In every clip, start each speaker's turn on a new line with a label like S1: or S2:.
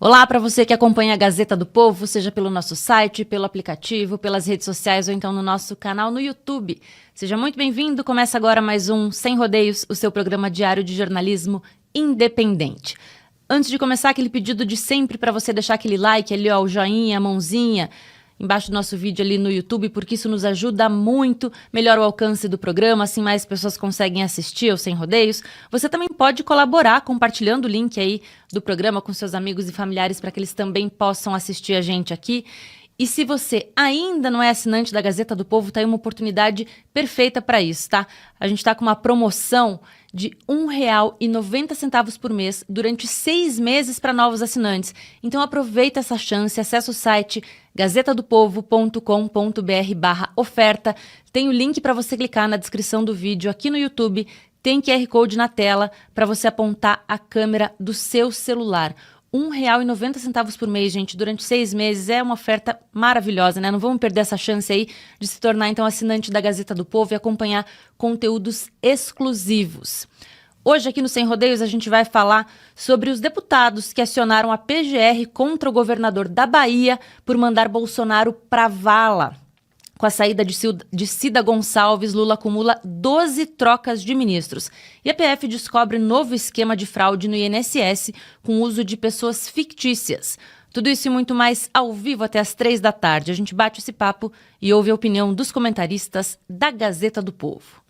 S1: Olá para você que acompanha a Gazeta do Povo, seja pelo nosso site, pelo aplicativo, pelas redes sociais ou então no nosso canal no YouTube. Seja muito bem-vindo, começa agora mais um Sem Rodeios, o seu programa diário de jornalismo independente. Antes de começar, aquele pedido de sempre para você deixar aquele like ali, ó, o joinha, a mãozinha, embaixo do nosso vídeo ali no YouTube, porque isso nos ajuda muito, melhora o alcance do programa, assim mais pessoas conseguem assistir ao Sem Rodeios. Você também pode colaborar compartilhando o link aí do programa com seus amigos e familiares para que eles também possam assistir a gente aqui. E se você ainda não é assinante da Gazeta do Povo, tá aí uma oportunidade perfeita para isso, tá? A gente tá com uma promoção de R$1,90 por mês durante 6 meses para novos assinantes. Então aproveita essa chance, acessa o site gazetadopovo.com.br/oferta. Tem o link para você clicar na descrição do vídeo aqui no YouTube. Tem QR Code na tela para você apontar a câmera do seu celular. R$1,90 por mês, gente, durante 6 meses. É uma oferta maravilhosa, né? Não vamos perder essa chance aí de se tornar, então, assinante da Gazeta do Povo e acompanhar conteúdos exclusivos. Hoje, aqui no Sem Rodeios, a gente vai falar sobre os deputados que acionaram a PGR contra o governador da Bahia por mandar Bolsonaro pra vala. Com a saída de Cida Gonçalves, Lula acumula 12 trocas de ministros. E a PF descobre novo esquema de fraude no INSS com uso de pessoas fictícias. Tudo isso e muito mais ao vivo até às 3 da tarde. A gente bate esse papo e ouve a opinião dos comentaristas da Gazeta do Povo.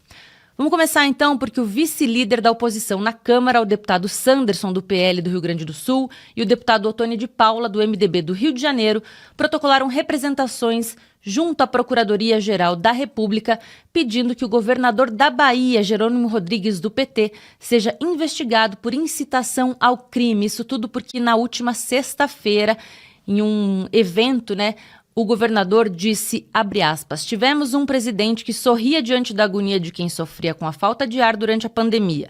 S1: Vamos começar então porque o vice-líder da oposição na Câmara, o deputado Sanderson, do PL do Rio Grande do Sul, e o deputado Ottoni de Paula, do MDB do Rio de Janeiro, protocolaram representações junto à Procuradoria-Geral da República, pedindo que o governador da Bahia, Jerônimo Rodrigues, do PT, seja investigado por incitação ao crime. Isso tudo porque na última sexta-feira, em um evento, o governador disse, abre aspas, tivemos um presidente que sorria diante da agonia de quem sofria com a falta de ar durante a pandemia.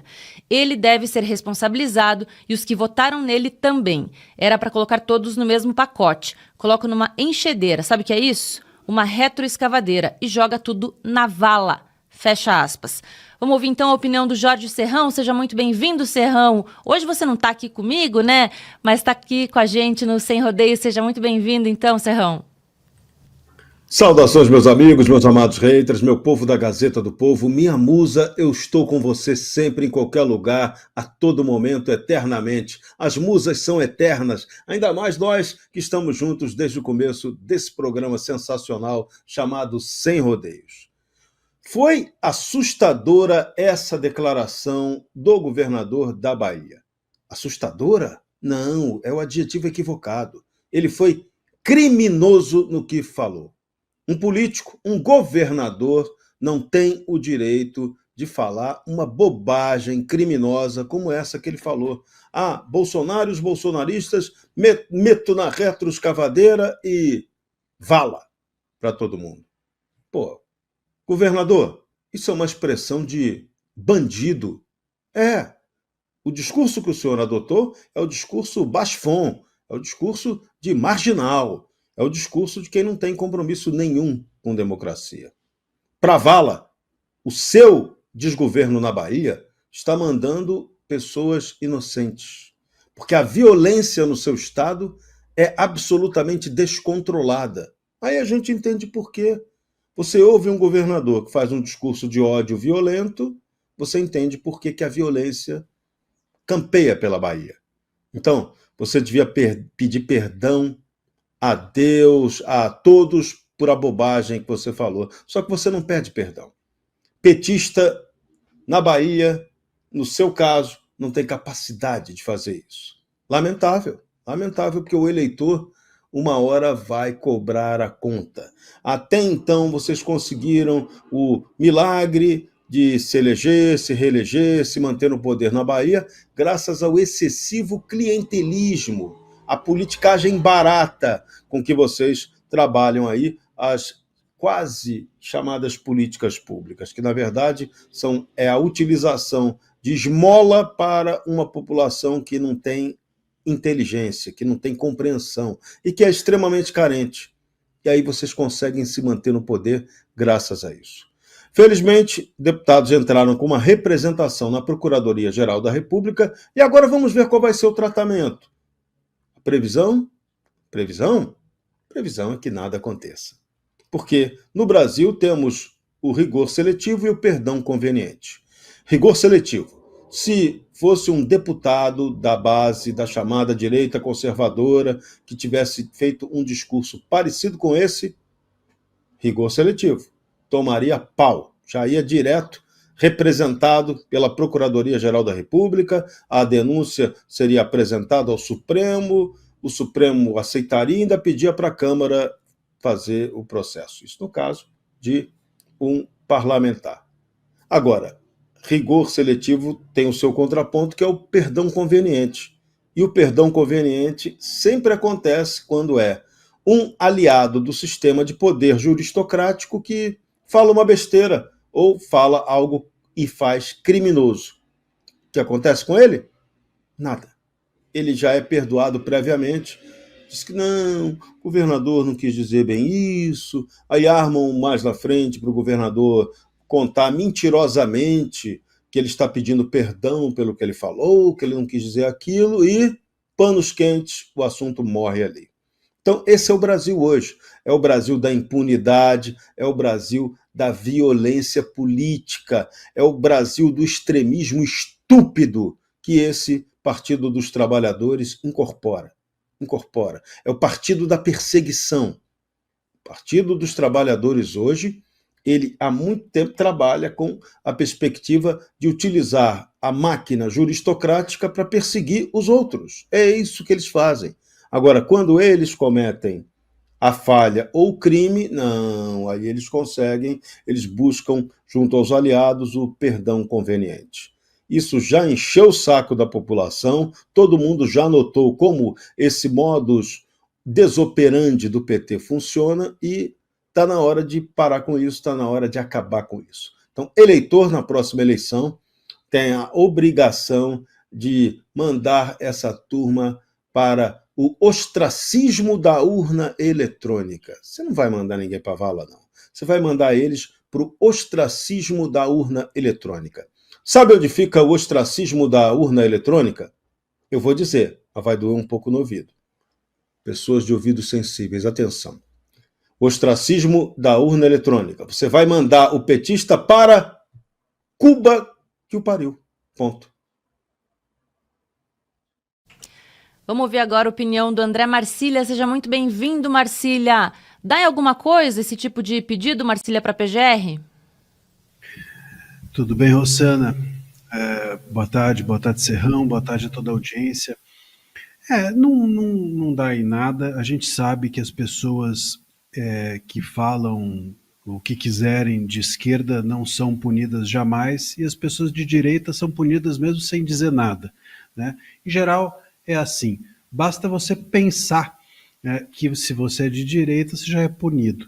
S1: Ele deve ser responsabilizado e os que votaram nele também. Era para colocar todos no mesmo pacote. Coloca numa enxedeira, sabe o que é isso? Uma retroescavadeira e joga tudo na vala. Fecha aspas. Vamos ouvir então a opinião do Jorge Serrão. Seja muito bem-vindo, Serrão. Hoje você não está aqui comigo, né? Mas está aqui com a gente no Sem Rodeio. Seja muito bem-vindo então, Serrão.
S2: Saudações, meus amigos, meus amados haters, meu povo da Gazeta do Povo, minha musa, eu estou com você sempre, em qualquer lugar, a todo momento, eternamente. As musas são eternas, ainda mais nós que estamos juntos desde o começo desse programa sensacional chamado Sem Rodeios. Foi assustadora essa declaração do governador da Bahia. Assustadora? Não, é o adjetivo equivocado. Ele foi criminoso no que falou. Um político, um governador, não tem o direito de falar uma bobagem criminosa como essa que ele falou. Ah, Bolsonaro e os bolsonaristas, meto na retroescavadeira e vala para todo mundo. Pô, governador, isso é uma expressão de bandido. O discurso que o senhor adotou é o discurso basfon, é o discurso de marginal. É o discurso de quem não tem compromisso nenhum com democracia. Pra vala, o seu desgoverno na Bahia está mandando pessoas inocentes. Porque a violência no seu estado é absolutamente descontrolada. Aí a gente entende por quê. Você ouve um governador que faz um discurso de ódio violento, você entende por que a violência campeia pela Bahia. Então, você devia pedir perdão a Deus, a todos, por a bobagem que você falou. Só que você não pede perdão. Petista, na Bahia, no seu caso, não tem capacidade de fazer isso. Lamentável, porque o eleitor, uma hora, vai cobrar a conta. Até então, vocês conseguiram o milagre de se eleger, se reeleger, se manter no poder na Bahia, graças ao excessivo clientelismo, a politicagem barata com que vocês trabalham aí, as quase chamadas políticas públicas, que na verdade é a utilização de esmola para uma população que não tem inteligência, que não tem compreensão e que é extremamente carente. E aí vocês conseguem se manter no poder graças a isso. Felizmente, deputados entraram com uma representação na Procuradoria-Geral da República e agora vamos ver qual vai ser o tratamento. Previsão? Previsão? Previsão é que nada aconteça. Porque no Brasil temos o rigor seletivo e o perdão conveniente. Rigor seletivo. Se fosse um deputado da base da chamada direita conservadora que tivesse feito um discurso parecido com esse, rigor seletivo. Tomaria pau. Já ia direto, representado pela Procuradoria-Geral da República, a denúncia seria apresentada ao Supremo, o Supremo aceitaria e ainda pedia para a Câmara fazer o processo. Isso no caso de um parlamentar. Agora, rigor seletivo tem o seu contraponto, que é o perdão conveniente. E o perdão conveniente sempre acontece quando é um aliado do sistema de poder juristocrático que fala uma besteira ou fala algo e faz criminoso. O que acontece com ele? Nada. Ele já é perdoado previamente. Diz que não, o governador não quis dizer bem isso. Aí armam mais na frente para o governador contar mentirosamente que ele está pedindo perdão pelo que ele falou, que ele não quis dizer aquilo, e panos quentes, o assunto morre ali. Então, esse é o Brasil hoje. É o Brasil da impunidade, é o Brasil da violência política, é o Brasil do extremismo estúpido que esse Partido dos Trabalhadores incorpora. É o partido da perseguição. O Partido dos Trabalhadores hoje, ele há muito tempo trabalha com a perspectiva de utilizar a máquina juristocrática para perseguir os outros. É isso que eles fazem. Agora, quando eles cometem a falha ou o crime, não, aí eles conseguem, eles buscam, junto aos aliados, o perdão conveniente. Isso já encheu o saco da população, todo mundo já notou como esse modus desoperandi do PT funciona e está na hora de parar com isso, está na hora de acabar com isso. Então, eleitor, na próxima eleição, tem a obrigação de mandar essa turma para o ostracismo da urna eletrônica. Você não vai mandar ninguém para a vala, não. Você vai mandar eles para o ostracismo da urna eletrônica. Sabe onde fica o ostracismo da urna eletrônica? Eu vou dizer, mas vai doer um pouco no ouvido. Pessoas de ouvidos sensíveis, atenção. O ostracismo da urna eletrônica. Você vai mandar o petista para Cuba que o pariu. Ponto.
S1: Vamos ouvir agora a opinião do André Marcília. Seja muito bem-vindo, Marcília. Dá em alguma coisa esse tipo de pedido, Marcília, para a PGR?
S3: Tudo bem, Rossana? Boa tarde, Serrão, boa tarde a toda a audiência. Não dá em nada. A gente sabe que as pessoas que falam o que quiserem de esquerda não são punidas jamais, e as pessoas de direita são punidas mesmo sem dizer nada, né? Em geral, é assim, basta você pensar, né, que se você é de direita, você já é punido.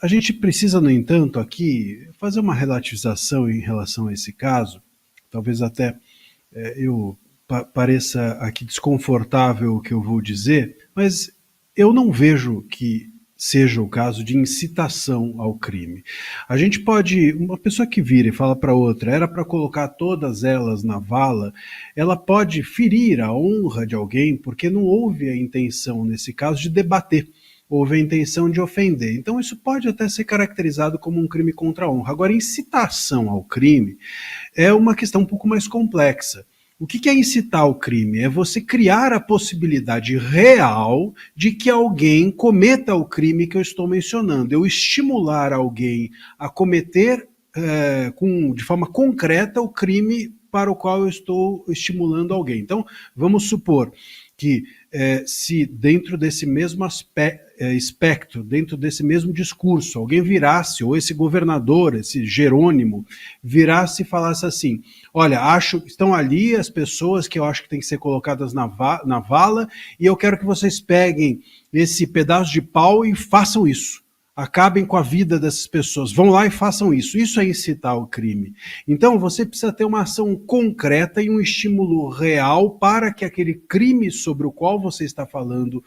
S3: A gente precisa, no entanto, aqui fazer uma relativização em relação a esse caso. Talvez até eu pareça aqui desconfortável o que eu vou dizer, mas eu não vejo que seja o caso de incitação ao crime. A gente pode, uma pessoa que vira e fala para outra, era para colocar todas elas na vala, ela pode ferir a honra de alguém porque não houve a intenção, nesse caso, de debater. Houve a intenção de ofender. Então isso pode até ser caracterizado como um crime contra a honra. Agora, incitação ao crime é uma questão um pouco mais complexa. O que é incitar ao crime? É você criar a possibilidade real de que alguém cometa o crime que eu estou mencionando. Eu estimular alguém a cometer de forma concreta o crime para o qual eu estou estimulando alguém. Então, vamos supor que se dentro desse mesmo espectro, dentro desse mesmo discurso, alguém virasse, ou esse governador, esse Jerônimo, virasse e falasse assim, olha, estão ali as pessoas que eu acho que têm que ser colocadas na vala, e eu quero que vocês peguem esse pedaço de pau e façam isso. Acabem com a vida dessas pessoas, vão lá e façam isso. Isso é incitar o crime. Então você precisa ter uma ação concreta e um estímulo real para que aquele crime sobre o qual você está falando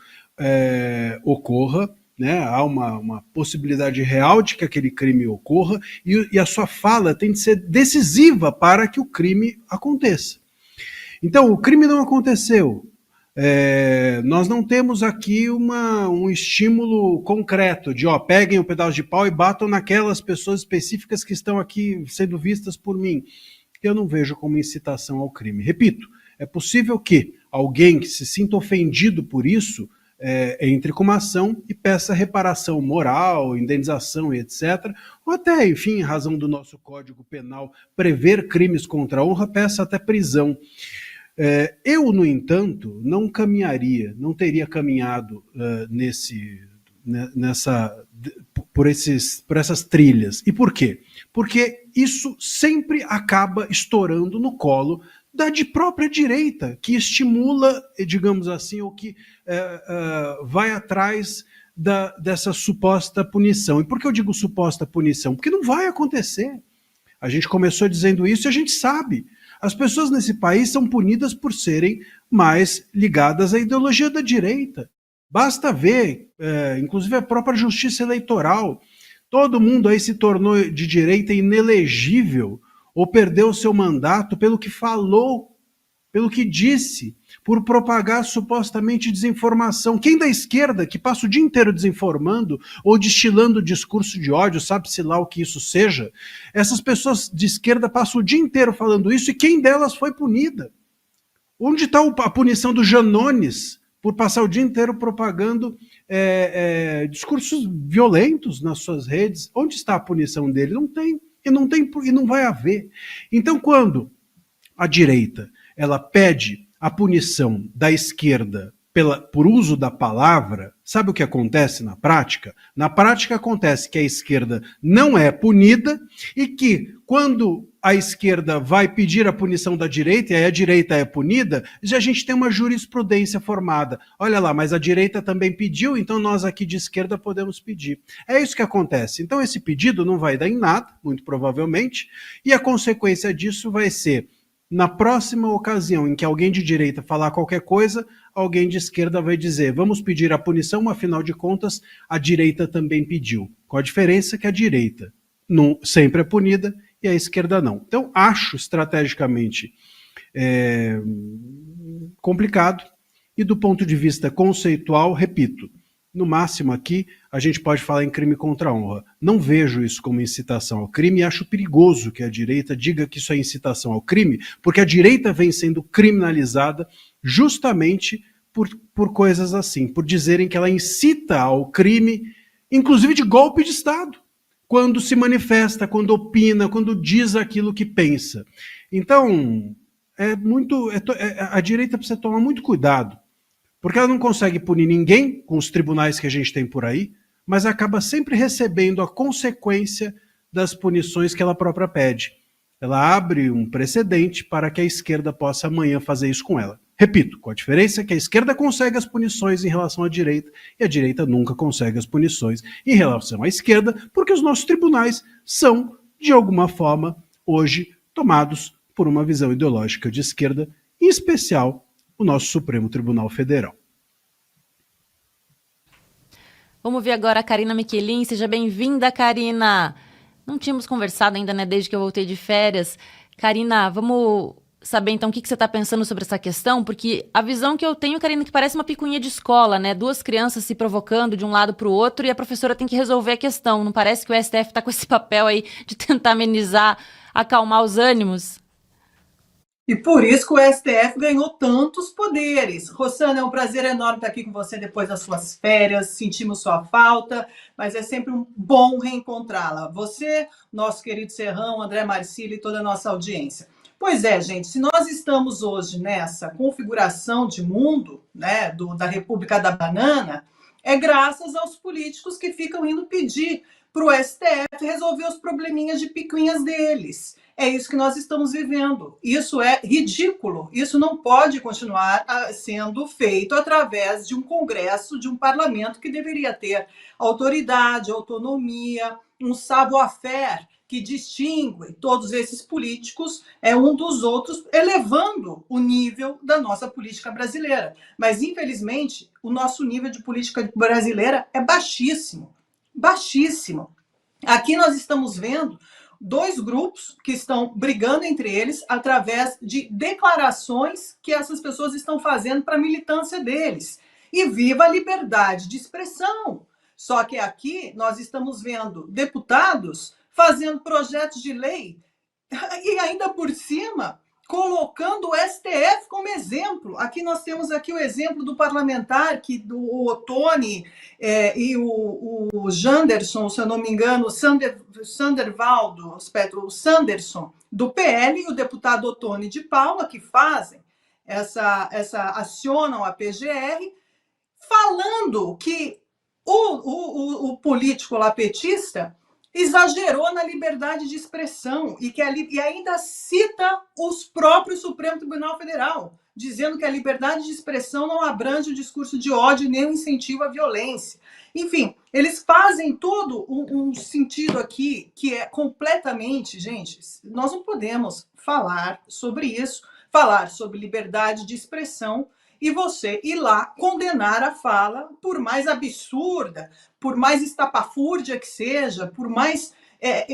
S3: ocorra, né? Há uma possibilidade real de que aquele crime ocorra e a sua fala tem de ser decisiva para que o crime aconteça. Então o crime não aconteceu. Nós não temos aqui um estímulo concreto de, peguem o pedaço de pau e batam naquelas pessoas específicas que estão aqui sendo vistas por mim. Eu não vejo como incitação ao crime. Repito, é possível que alguém que se sinta ofendido por isso entre com uma ação e peça reparação moral, indenização e etc. Ou até, enfim, em razão do nosso Código Penal prever crimes contra a honra, peça até prisão. Eu, no entanto, não teria caminhado por essas trilhas. E por quê? Porque isso sempre acaba estourando no colo da própria direita, que estimula, digamos assim, ou que vai atrás dessa suposta punição. E por que eu digo suposta punição? Porque não vai acontecer. A gente começou dizendo isso e a gente sabe. As pessoas nesse país são punidas por serem mais ligadas à ideologia da direita. Basta ver, inclusive a própria justiça eleitoral. Todo mundo aí se tornou de direita inelegível ou perdeu seu mandato pelo que falou, pelo que disse, por propagar supostamente desinformação. Quem da esquerda, que passa o dia inteiro desinformando ou destilando discurso de ódio, sabe-se lá o que isso seja, essas pessoas de esquerda passam o dia inteiro falando isso, e quem delas foi punida? Onde está a punição do Janones por passar o dia inteiro propagando discursos violentos nas suas redes? Onde está a punição dele? Não tem, e não vai haver. Então, quando a direita ela pede a punição da esquerda por uso da palavra, sabe o que acontece na prática? Na prática acontece que a esquerda não é punida e que quando a esquerda vai pedir a punição da direita e aí a direita é punida, já a gente tem uma jurisprudência formada. Olha lá, mas a direita também pediu, então nós aqui de esquerda podemos pedir. É isso que acontece. Então esse pedido não vai dar em nada, muito provavelmente, e a consequência disso vai ser, na próxima ocasião em que alguém de direita falar qualquer coisa, alguém de esquerda vai dizer, vamos pedir a punição, afinal de contas, a direita também pediu. Com a diferença que a direita não, sempre é punida e a esquerda não. Então, acho estrategicamente complicado e do ponto de vista conceitual, repito, no máximo aqui a gente pode falar em crime contra a honra. Não vejo isso como incitação ao crime e acho perigoso que a direita diga que isso é incitação ao crime, porque a direita vem sendo criminalizada justamente por coisas assim, por dizerem que ela incita ao crime, inclusive de golpe de Estado, quando se manifesta, quando opina, quando diz aquilo que pensa. Então, a direita precisa tomar muito cuidado, porque ela não consegue punir ninguém com os tribunais que a gente tem por aí, mas acaba sempre recebendo a consequência das punições que ela própria pede. Ela abre um precedente para que a esquerda possa amanhã fazer isso com ela. Repito, com a diferença que a esquerda consegue as punições em relação à direita e a direita nunca consegue as punições em relação à esquerda, porque os nossos tribunais são, de alguma forma, hoje tomados por uma visão ideológica de esquerda, em especial o nosso Supremo Tribunal Federal.
S1: Vamos ver agora a Karina Michelin. Seja bem-vinda, Karina. Não tínhamos conversado ainda, né, desde que eu voltei de férias. Karina, vamos saber então o que você está pensando sobre essa questão, porque a visão que eu tenho, Karina, que parece uma picuinha de escola, né? Duas crianças se provocando de um lado para o outro e a professora tem que resolver a questão. Não parece que o STF está com esse papel aí de tentar amenizar, acalmar os ânimos?
S4: E por isso que o STF ganhou tantos poderes. Rosana, é um prazer enorme estar aqui com você depois das suas férias. Sentimos sua falta, mas é sempre um bom reencontrá-la. Você, nosso querido Serrão, André Marcílio e toda a nossa audiência. Pois é, gente, se nós estamos hoje nessa configuração de mundo, né, da República da Banana, é graças aos políticos que ficam indo pedir para o STF resolver os probleminhas de picuinhas deles. É isso que nós estamos vivendo. Isso é ridículo. Isso não pode continuar sendo feito através de um Congresso, de um parlamento que deveria ter autoridade, autonomia, um savoir-faire que distingue todos esses políticos um dos outros, elevando o nível da nossa política brasileira. Mas, infelizmente, o nosso nível de política brasileira é baixíssimo. Baixíssimo. Aqui nós estamos vendo dois grupos que estão brigando entre eles através de declarações que essas pessoas estão fazendo para a militância deles. E viva a liberdade de expressão! Só que aqui nós estamos vendo deputados fazendo projetos de lei e ainda por cima colocando o STF como exemplo. Aqui nós temos aqui o exemplo do parlamentar, que do Ottoni e o Janderson, se eu não me engano, o Sanderson, do PL, e o deputado Ottoni de Paula, que fazem acionam a PGR, falando que o político lá petista exagerou na liberdade de expressão e ainda cita os próprios Supremo Tribunal Federal, dizendo que a liberdade de expressão não abrange o discurso de ódio nem o incentivo à violência. Enfim, eles fazem todo um sentido aqui que é completamente, gente, nós não podemos falar sobre isso, falar sobre liberdade de expressão e você ir lá condenar a fala, por mais absurda, por mais estapafúrdia que seja, por mais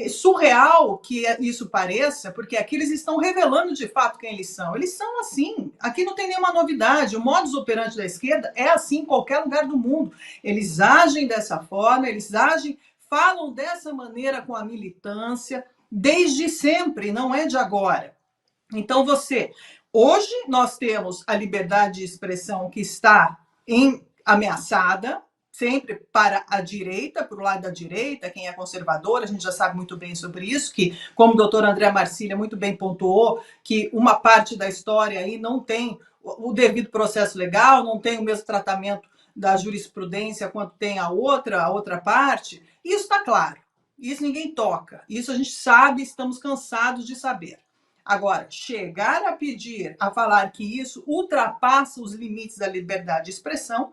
S4: surreal que isso pareça, porque aqui eles estão revelando de fato quem eles são. Eles são assim. Aqui não tem nenhuma novidade. O modus operandi da esquerda é assim em qualquer lugar do mundo. Eles agem dessa forma, falam dessa maneira com a militância, desde sempre, não é de agora. Então, hoje nós temos a liberdade de expressão que está ameaçada, sempre para a direita, para o lado da direita, quem é conservador, a gente já sabe muito bem sobre isso, que, como o doutor André Marcília muito bem pontuou, que uma parte da história aí não tem o devido processo legal, não tem o mesmo tratamento da jurisprudência quanto tem a outra parte. Isso está claro, isso ninguém toca, isso a gente sabe, estamos cansados de saber. Agora, chegar a falar que isso ultrapassa os limites da liberdade de expressão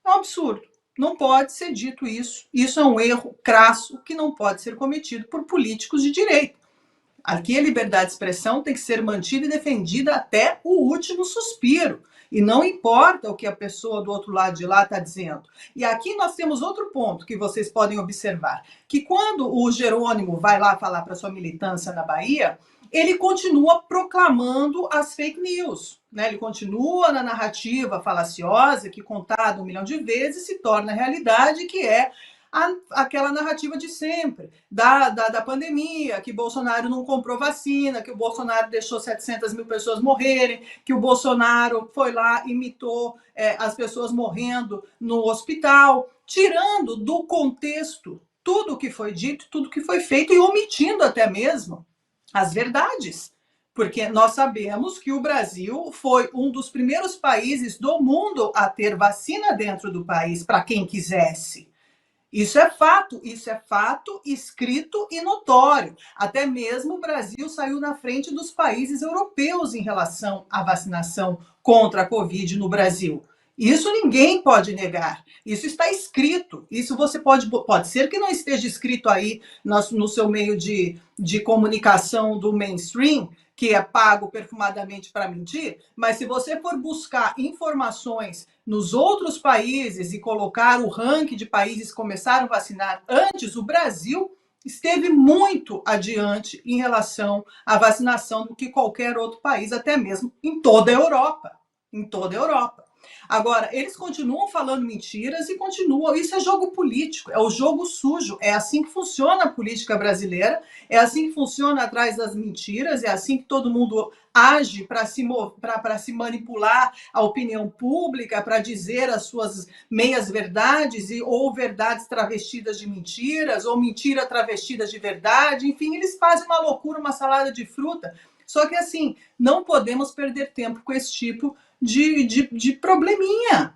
S4: é um absurdo. Não pode ser dito isso. Isso é um erro crasso que não pode ser cometido por políticos de direita. Aqui a liberdade de expressão tem que ser mantida e defendida até o último suspiro. E não importa o que a pessoa do outro lado de lá está dizendo. E aqui nós temos outro ponto que vocês podem observar, que quando o Jerônimo vai lá falar para sua militância na Bahia, ele continua proclamando as fake news, né? Ele continua na narrativa falaciosa que, contada 1 milhão de vezes, se torna realidade, que é aquela narrativa de sempre, da pandemia, que Bolsonaro não comprou vacina, que o Bolsonaro deixou 700 mil pessoas morrerem, que o Bolsonaro foi lá, imitou as pessoas morrendo no hospital, tirando do contexto tudo o que foi dito, tudo o que foi feito e omitindo até mesmo as verdades, porque nós sabemos que o Brasil foi um dos primeiros países do mundo a ter vacina dentro do país para quem quisesse. Isso é fato escrito e notório. Até mesmo o Brasil saiu na frente dos países europeus em relação à vacinação contra a Covid no Brasil. Isso ninguém pode negar. Isso está escrito. Isso você pode ser que não esteja escrito aí no seu meio de comunicação do mainstream, que é pago perfumadamente para mentir, mas se você for buscar informações nos outros países e colocar o ranking de países que começaram a vacinar antes, o Brasil esteve muito adiante em relação à vacinação do que qualquer outro país, até mesmo em toda a Europa. Em toda a Europa. Agora, eles continuam falando mentiras e continuam. Isso é jogo político, é o jogo sujo. É assim que funciona a política brasileira, é assim que funciona atrás das mentiras, é assim que todo mundo age para se manipular a opinião pública, para dizer as suas meias-verdades ou verdades travestidas de mentiras, ou mentira travestidas de verdade. Enfim, eles fazem uma loucura, uma salada de fruta. Só que, assim, não podemos perder tempo com esse tipo de probleminha.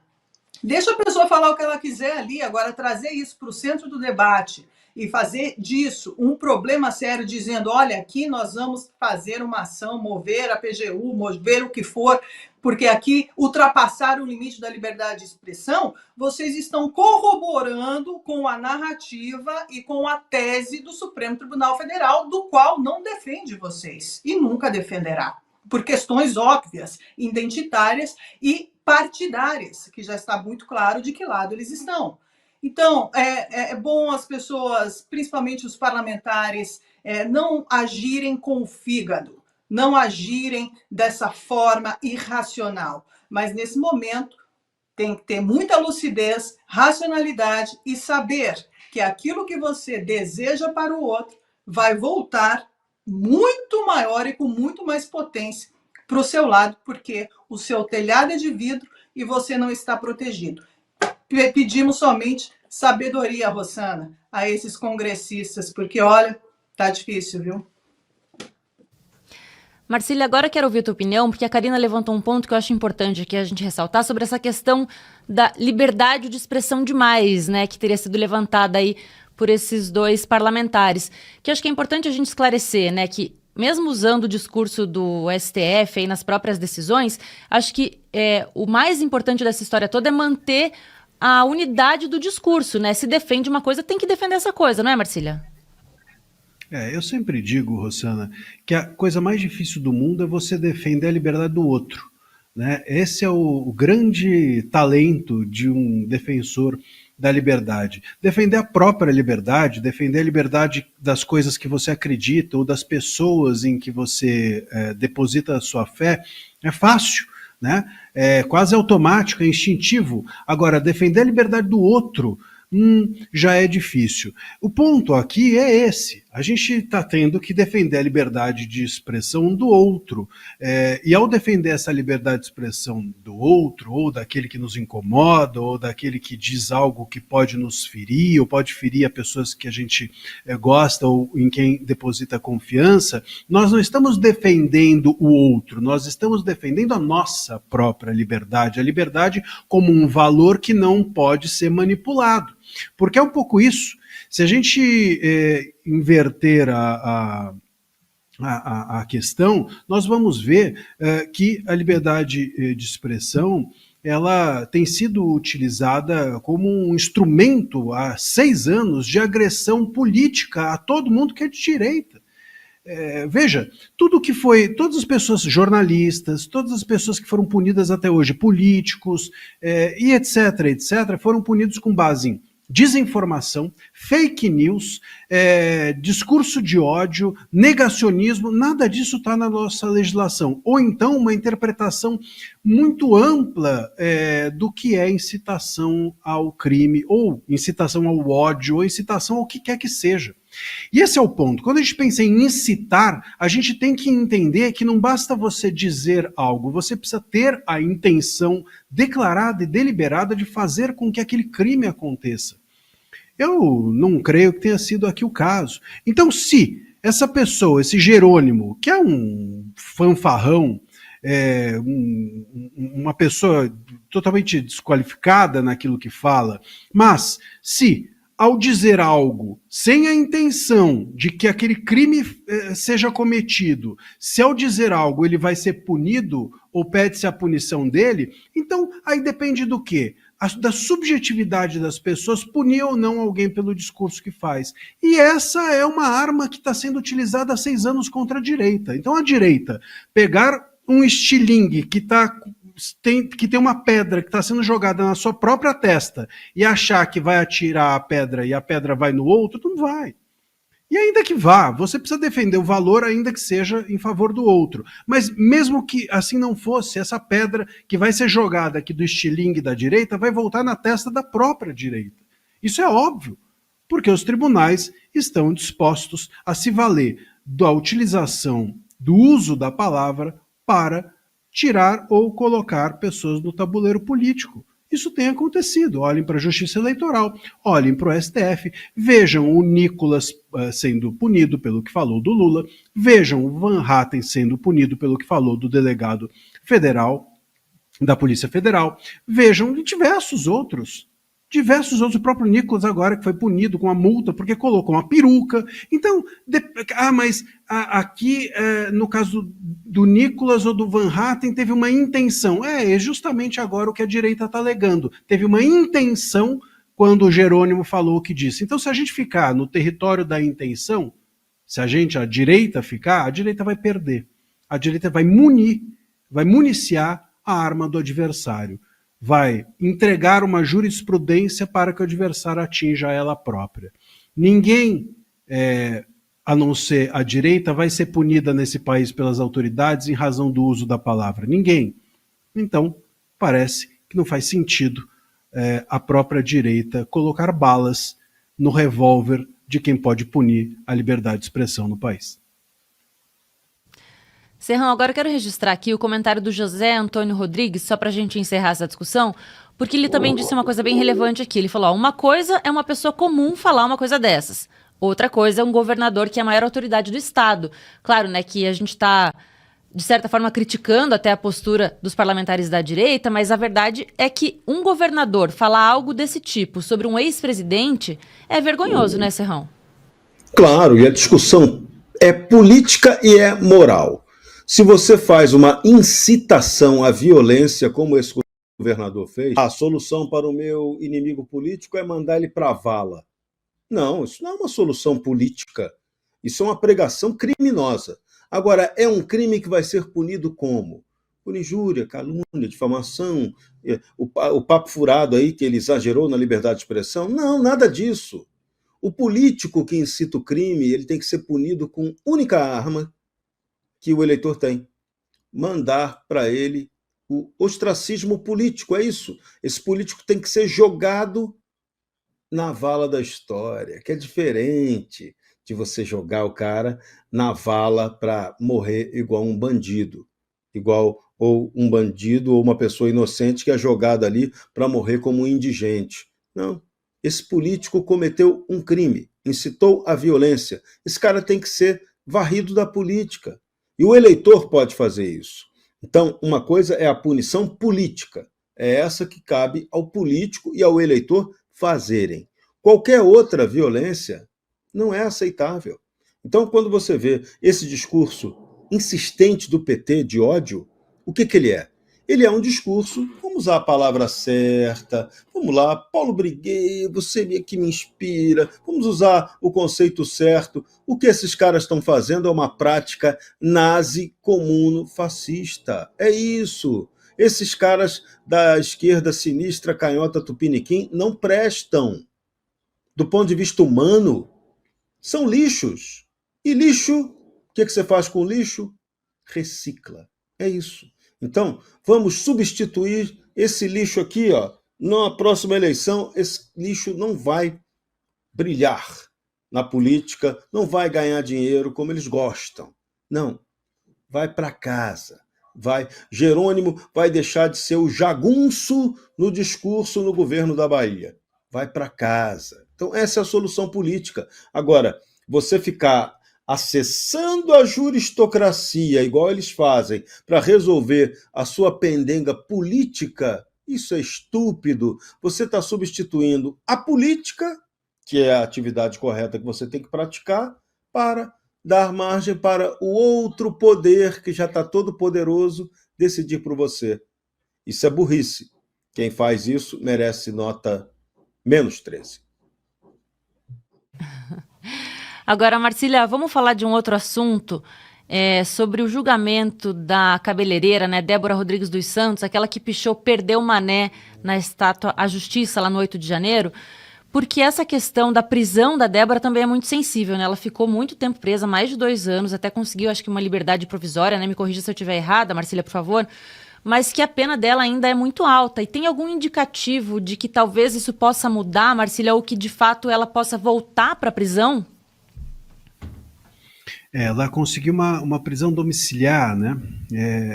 S4: Deixa a pessoa falar o que ela quiser ali. Agora, trazer isso para o centro do debate e fazer disso um problema sério, dizendo, olha, aqui nós vamos fazer uma ação, mover a PGU, mover o que for, porque aqui ultrapassaram o limite da liberdade de expressão, vocês estão corroborando com a narrativa e com a tese do Supremo Tribunal Federal, do qual não defende vocês e nunca defenderá, por questões óbvias, identitárias e partidárias, que já está muito claro de que lado eles estão. Então, é bom as pessoas, principalmente os parlamentares, não agirem com o fígado, não agirem dessa forma irracional. Mas, nesse momento, tem que ter muita lucidez, racionalidade e saber que aquilo que você deseja para o outro vai voltar muito maior e com muito mais potência para o seu lado, porque o seu telhado é de vidro e você não está protegido. Pedimos somente sabedoria, Rossana, a esses congressistas, porque, olha, tá difícil, viu?
S1: Marcília, agora quero ouvir a tua opinião, porque a Karina levantou um ponto que eu acho importante aqui a gente ressaltar sobre essa questão da liberdade de expressão demais, né, que teria sido levantada aí por esses dois parlamentares, que eu acho que é importante a gente esclarecer, né, que mesmo usando o discurso do STF aí nas próprias decisões, acho que o mais importante dessa história toda é manter a unidade do discurso, né, se defende uma coisa, tem que defender essa coisa, não é, Marcília?
S3: Eu sempre digo, Rossana, que a coisa mais difícil do mundo é você defender a liberdade do outro, né? Esse é o grande talento de um defensor da liberdade. Defender a própria liberdade, defender a liberdade das coisas que você acredita ou das pessoas em que você deposita a sua fé é fácil, né? É quase automático, é instintivo. Agora, defender a liberdade do outro já é difícil. O ponto aqui é esse. A gente está tendo que defender a liberdade de expressão do outro. E ao defender essa liberdade de expressão do outro, ou daquele que nos incomoda, ou daquele que diz algo que pode nos ferir, ou pode ferir a pessoas que a gente gosta, ou em quem deposita confiança, nós não estamos defendendo o outro, nós estamos defendendo a nossa própria liberdade, a liberdade como um valor que não pode ser manipulado. Porque é um pouco isso. Se a gente inverter a questão, nós vamos ver que a liberdade de expressão ela tem sido utilizada como um instrumento há 6 anos de agressão política a todo mundo que é de direita. Veja, todas as pessoas, jornalistas, todas as pessoas que foram punidas até hoje, políticos e etc., foram punidos com base em desinformação, fake news, discurso de ódio, negacionismo, nada disso está na nossa legislação. Ou então uma interpretação muito ampla do que é incitação ao crime, ou incitação ao ódio, ou incitação ao que quer que seja. E esse é o ponto. Quando a gente pensa em incitar, a gente tem que entender que não basta você dizer algo, você precisa ter a intenção declarada e deliberada de fazer com que aquele crime aconteça. Eu não creio que tenha sido aqui o caso. Então, se essa pessoa, esse Jerônimo, que é um fanfarrão, uma pessoa totalmente desqualificada naquilo que fala, mas se ao dizer algo sem a intenção de que aquele crime seja cometido, se ao dizer algo ele vai ser punido ou pede-se a punição dele, então aí depende do quê? Da subjetividade das pessoas punir ou não alguém pelo discurso que faz. E essa é uma arma que está sendo utilizada há 6 anos contra a direita. Então a direita pegar um estilingue que tem uma pedra que está sendo jogada na sua própria testa e achar que vai atirar a pedra e a pedra vai no outro, não vai. E ainda que vá, você precisa defender o valor, ainda que seja em favor do outro. Mas mesmo que assim não fosse, essa pedra que vai ser jogada aqui do estilingue da direita vai voltar na testa da própria direita. Isso é óbvio, porque os tribunais estão dispostos a se valer da utilização, do uso da palavra para tirar ou colocar pessoas no tabuleiro político. Isso tem acontecido. Olhem para a Justiça Eleitoral, olhem para o STF, vejam o Nicolas sendo punido pelo que falou do Lula, vejam o Van Hatten sendo punido pelo que falou do delegado federal, da Polícia Federal, vejam diversos outros, o próprio Nicolas agora que foi punido com a multa porque colocou uma peruca. Então, mas aqui no caso do Nicolas ou do Van Hatten teve uma intenção. É justamente agora o que a direita está alegando. Teve uma intenção quando o Jerônimo falou o que disse. Então, se a gente ficar no território da intenção, se a direita ficar, a direita vai perder. A direita vai municiar a arma do adversário. vai entregar uma jurisprudência para que o adversário atinja ela própria. Ninguém, a não ser a direita, vai ser punida nesse país pelas autoridades em razão do uso da palavra. Ninguém. Então, parece que não faz sentido a própria direita colocar balas no revólver de quem pode punir a liberdade de expressão no país.
S1: Serrão, agora eu quero registrar aqui o comentário do José Antônio Rodrigues, só para a gente encerrar essa discussão, porque ele também disse uma coisa bem relevante aqui. Ele falou, ó, uma coisa é uma pessoa comum falar uma coisa dessas. Outra coisa é um governador que é a maior autoridade do Estado. Claro, né, que a gente está, de certa forma, criticando até a postura dos parlamentares da direita, mas a verdade é que um governador falar algo desse tipo sobre um ex-presidente é vergonhoso, né, Serrão?
S2: Claro, e a discussão é política e é moral. Se você faz uma incitação à violência, como esse governador fez, a solução para o meu inimigo político é mandar ele para a vala. Não, isso não é uma solução política. Isso é uma pregação criminosa. Agora, é um crime que vai ser punido como? Por injúria, calúnia, difamação, o papo furado aí que ele exagerou na liberdade de expressão. Não, nada disso. O político que incita o crime, ele tem que ser punido com única arma que o eleitor tem. Mandar para ele o ostracismo político, é isso. Esse político tem que ser jogado na vala da história, que é diferente de você jogar o cara na vala para morrer igual um bandido, ou uma pessoa inocente que é jogada ali para morrer como um indigente. Não. Esse político cometeu um crime, incitou a violência. Esse cara tem que ser varrido da política. E o eleitor pode fazer isso. Então, uma coisa é a punição política. É essa que cabe ao político e ao eleitor fazerem. Qualquer outra violência não é aceitável. Então, quando você vê esse discurso insistente do PT de ódio, o que ele é? Ele é um discurso, vamos usar a palavra certa, vamos lá, Paulo Briguet, você que me inspira, vamos usar o conceito certo. O que esses caras estão fazendo é uma prática nazi-comuno-fascista. É isso. Esses caras da esquerda sinistra, canhota, tupiniquim, não prestam. Do ponto de vista humano, são lixos. E lixo, o que você faz com lixo? Recicla. É isso. Então, vamos substituir esse lixo aqui, ó. Na próxima eleição, esse lixo não vai brilhar na política, não vai ganhar dinheiro como eles gostam. Não, vai para casa. Jerônimo vai deixar de ser o jagunço no discurso no governo da Bahia. Vai para casa. Então, essa é a solução política. Agora, você ficar acessando a juristocracia, igual eles fazem, para resolver a sua pendenga política, isso é estúpido. Você está substituindo a política, que é a atividade correta que você tem que praticar, para dar margem para o outro poder, que já está todo poderoso, decidir por você. Isso é burrice. Quem faz isso merece nota -13.
S1: Agora, Marcília, vamos falar de um outro assunto, sobre o julgamento da cabeleireira, né, Débora Rodrigues dos Santos, aquela que pichou Perdeu Mané na estátua à Justiça, lá no 8 de janeiro, porque essa questão da prisão da Débora também é muito sensível, né? Ela ficou muito tempo presa, mais de 2 anos, até conseguiu, acho que, uma liberdade provisória, né? Me corrija se eu estiver errada, Marcília, por favor. Mas que a pena dela ainda é muito alta. E tem algum indicativo de que talvez isso possa mudar, Marcília, ou que, de fato, ela possa voltar para a prisão?
S3: Ela conseguiu uma prisão domiciliar, né?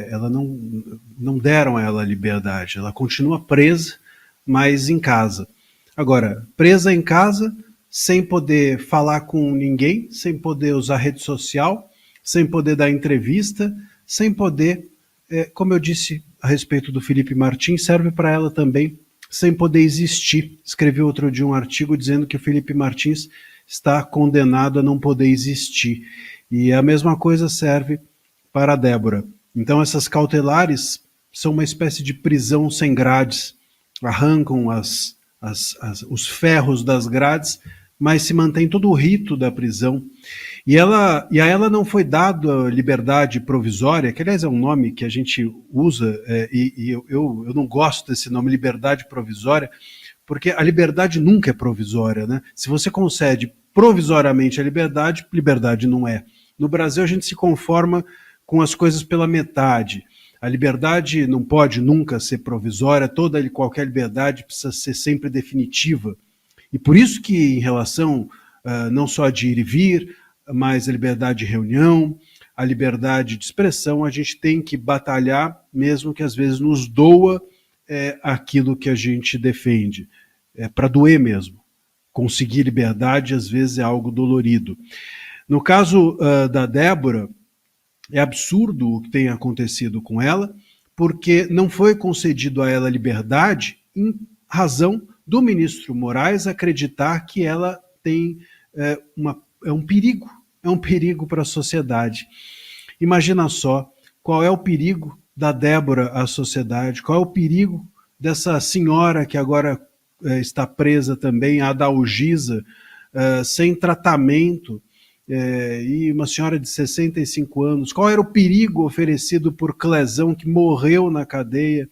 S3: Ela não deram a ela a liberdade. Ela continua presa, mas em casa. Agora, presa em casa, sem poder falar com ninguém, sem poder usar rede social, sem poder dar entrevista, sem poder, como eu disse a respeito do Felipe Martins, serve para ela também, sem poder existir. Escrevi outro dia um artigo dizendo que o Felipe Martins está condenado a não poder existir. E a mesma coisa serve para a Débora. Então essas cautelares são uma espécie de prisão sem grades, arrancam os ferros das grades mas se mantém todo o rito da prisão. E a ela não foi dada liberdade provisória, que aliás é um nome que a gente usa, eu não gosto desse nome, liberdade provisória, porque a liberdade nunca é provisória, né? Se você concede provisoriamente a liberdade, liberdade não é. No Brasil a gente se conforma com as coisas pela metade. A liberdade não pode nunca ser provisória, toda e qualquer liberdade precisa ser sempre definitiva. E por isso que em relação não só de ir e vir, mas a liberdade de reunião, a liberdade de expressão, a gente tem que batalhar, mesmo que às vezes nos doa aquilo que a gente defende. É para doer mesmo. Conseguir liberdade, às vezes, é algo dolorido. No caso da Débora, é absurdo o que tem acontecido com ela, porque não foi concedido a ela liberdade em razão do ministro Moraes acreditar que ela tem é um perigo para a sociedade. Imagina só qual é o perigo da Débora à sociedade, qual é o perigo dessa senhora que agora está presa também, a Adalgisa, sem tratamento, e uma senhora de 65 anos. Qual era o perigo oferecido por Clezão, que morreu na cadeia?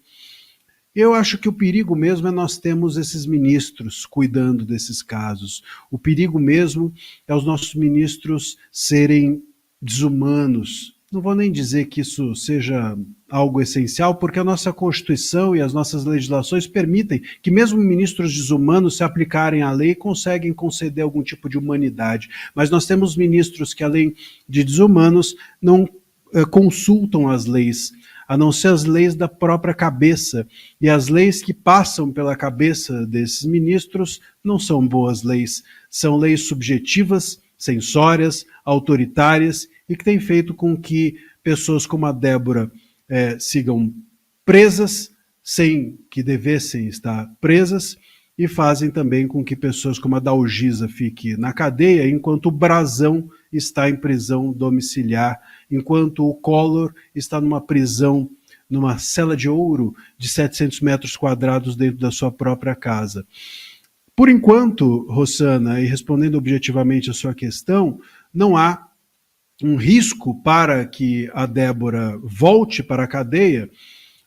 S3: Eu acho que o perigo mesmo é nós termos esses ministros cuidando desses casos. O perigo mesmo é os nossos ministros serem desumanos. Não vou nem dizer que isso seja algo essencial, porque a nossa Constituição e as nossas legislações permitem que mesmo ministros desumanos, se aplicarem à lei, conseguem conceder algum tipo de humanidade. Mas nós temos ministros que, além de desumanos, não consultam as leis, a não ser as leis da própria cabeça. E as leis que passam pela cabeça desses ministros não são boas leis, são leis subjetivas, censórias, autoritárias, e que têm feito com que pessoas como a Débora sigam presas, sem que devessem estar presas, e fazem também com que pessoas como a Adalgisa fiquem na cadeia, enquanto o Brazão está em prisão domiciliar, enquanto o Collor está numa prisão, numa cela de ouro de 700 metros quadrados dentro da sua própria casa. Por enquanto, Rossana, e respondendo objetivamente a sua questão, não há um risco para que a Débora volte para a cadeia,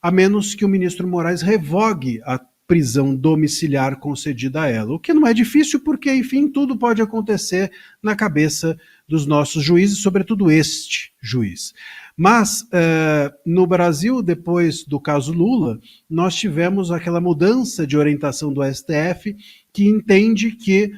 S3: a menos que o ministro Moraes revogue a prisão domiciliar concedida a ela. O que não é difícil porque, enfim, tudo pode acontecer na cabeça dos nossos juízes, sobretudo este juiz. Mas, no Brasil, depois do caso Lula, nós tivemos aquela mudança de orientação do STF que entende que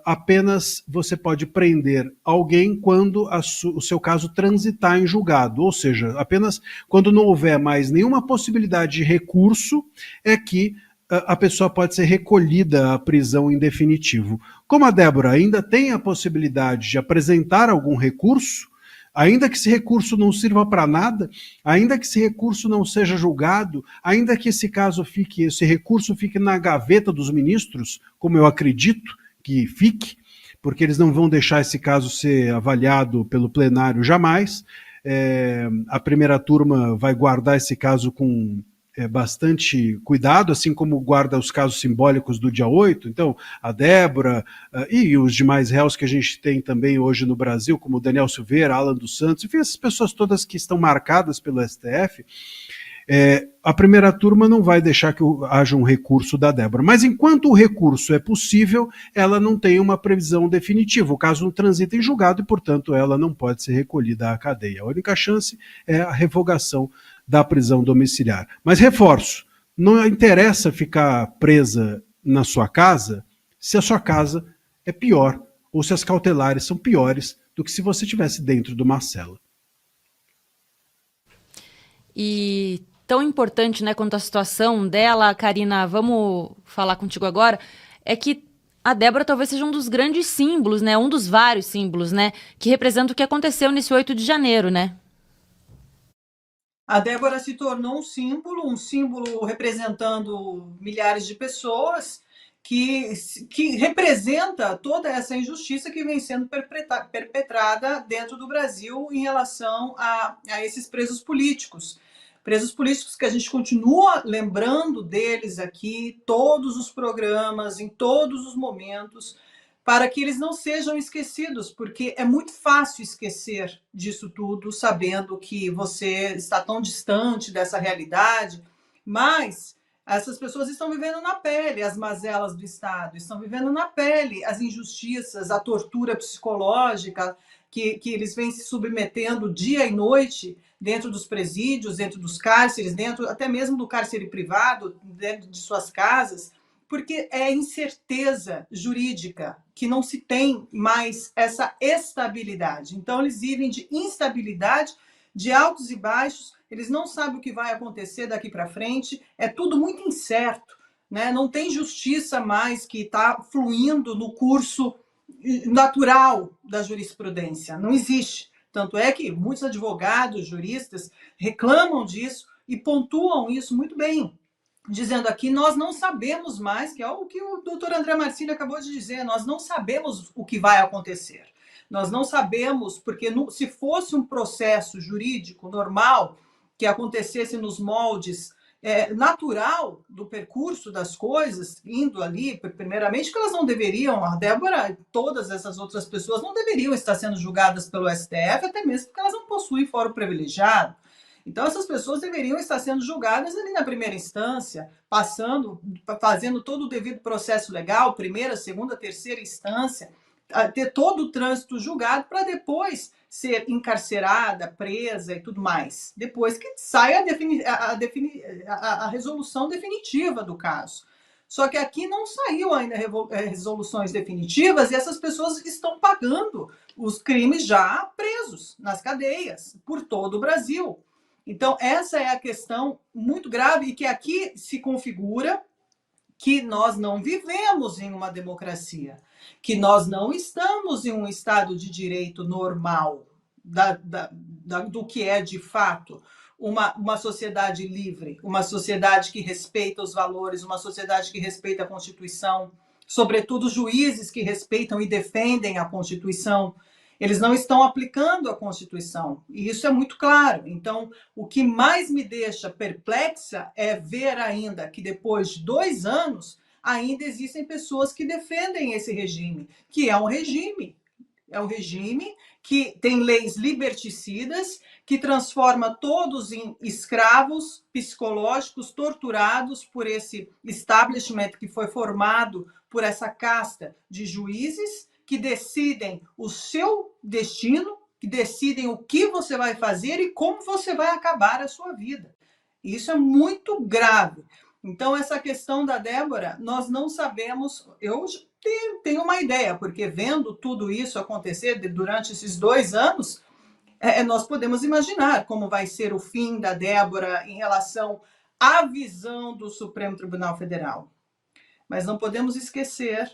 S3: apenas você pode prender alguém quando o seu caso transitar em julgado, ou seja, apenas quando não houver mais nenhuma possibilidade de recurso é que a pessoa pode ser recolhida à prisão em definitivo. Como a Débora ainda tem a possibilidade de apresentar algum recurso, ainda que esse recurso não sirva para nada, ainda que esse recurso não seja julgado, ainda que esse recurso fique na gaveta dos ministros, como eu acredito que fique, porque eles não vão deixar esse caso ser avaliado pelo plenário jamais, a primeira turma vai guardar esse caso com bastante cuidado, assim como guarda os casos simbólicos do dia 8, então a Débora e os demais réus que a gente tem também hoje no Brasil, como Daniel Silveira, Alan dos Santos, enfim, essas pessoas todas que estão marcadas pelo STF, a primeira turma não vai deixar que haja um recurso da Débora. Mas enquanto o recurso é possível, ela não tem uma previsão definitiva. O caso não transita em julgado e, portanto, ela não pode ser recolhida à cadeia. A única chance é a revogação da prisão domiciliar. Mas reforço, não interessa ficar presa na sua casa se a sua casa é pior ou se as cautelares são piores do que se você estivesse dentro de uma cela.
S1: E tão importante, né, quanto a situação dela, Karina, vamos falar contigo agora, é que a Débora talvez seja um dos grandes símbolos, né, um dos vários símbolos, né, que representa o que aconteceu nesse 8 de janeiro, né?
S4: A Débora se tornou um símbolo representando milhares de pessoas que representa toda essa injustiça que vem sendo perpetrada dentro do Brasil em relação a esses presos políticos. Presos políticos que a gente continua lembrando deles aqui, todos os programas, em todos os momentos, para que eles não sejam esquecidos, porque é muito fácil esquecer disso tudo, sabendo que você está tão distante dessa realidade, mas essas pessoas estão vivendo na pele as mazelas do Estado, estão vivendo na pele as injustiças, a tortura psicológica que eles vêm se submetendo dia e noite dentro dos presídios, dentro dos cárceres, dentro até mesmo do cárcere privado, dentro de suas casas, porque é incerteza jurídica, que não se tem mais essa estabilidade. Então, eles vivem de instabilidade, de altos e baixos, eles não sabem o que vai acontecer daqui para frente, é tudo muito incerto, né? Não tem justiça mais que está fluindo no curso natural da jurisprudência, não existe. Tanto é que muitos advogados, juristas, reclamam disso e pontuam isso muito bem, dizendo aqui, nós não sabemos mais, que é o que o doutor André Marcílio acabou de dizer, nós não sabemos o que vai acontecer. Nós não sabemos, porque se fosse um processo jurídico normal, que acontecesse nos moldes natural do percurso das coisas, indo ali, primeiramente, que elas não deveriam, a Débora e todas essas outras pessoas não deveriam estar sendo julgadas pelo STF, até mesmo porque elas não possuem fórum privilegiado. Então, essas pessoas deveriam estar sendo julgadas ali na primeira instância, fazendo todo o devido processo legal, primeira, segunda, terceira instância, ter todo o trânsito julgado para depois ser encarcerada, presa e tudo mais. Depois que sai a resolução definitiva do caso. Só que aqui não saiu ainda resoluções definitivas e essas pessoas estão pagando os crimes já presos nas cadeias por todo o Brasil. Então, essa é a questão muito grave e que aqui se configura que nós não vivemos em uma democracia, que nós não estamos em um Estado de direito normal, do que é, de fato, uma sociedade livre, uma sociedade que respeita os valores, uma sociedade que respeita a Constituição, sobretudo juízes que respeitam e defendem a Constituição. Eles não estão aplicando a Constituição, e isso é muito claro. Então, o que mais me deixa perplexa é ver ainda que, depois de 2 anos, ainda existem pessoas que defendem esse regime, que é um regime que tem leis liberticidas, que transforma todos em escravos psicológicos, torturados por esse establishment que foi formado por essa casta de juízes, que decidem o seu destino, que decidem o que você vai fazer e como você vai acabar a sua vida. Isso é muito grave. Então, essa questão da Débora, nós não sabemos, eu tenho uma ideia, porque vendo tudo isso acontecer durante esses 2 anos, nós podemos imaginar como vai ser o fim da Débora em relação à visão do Supremo Tribunal Federal. Mas não podemos esquecer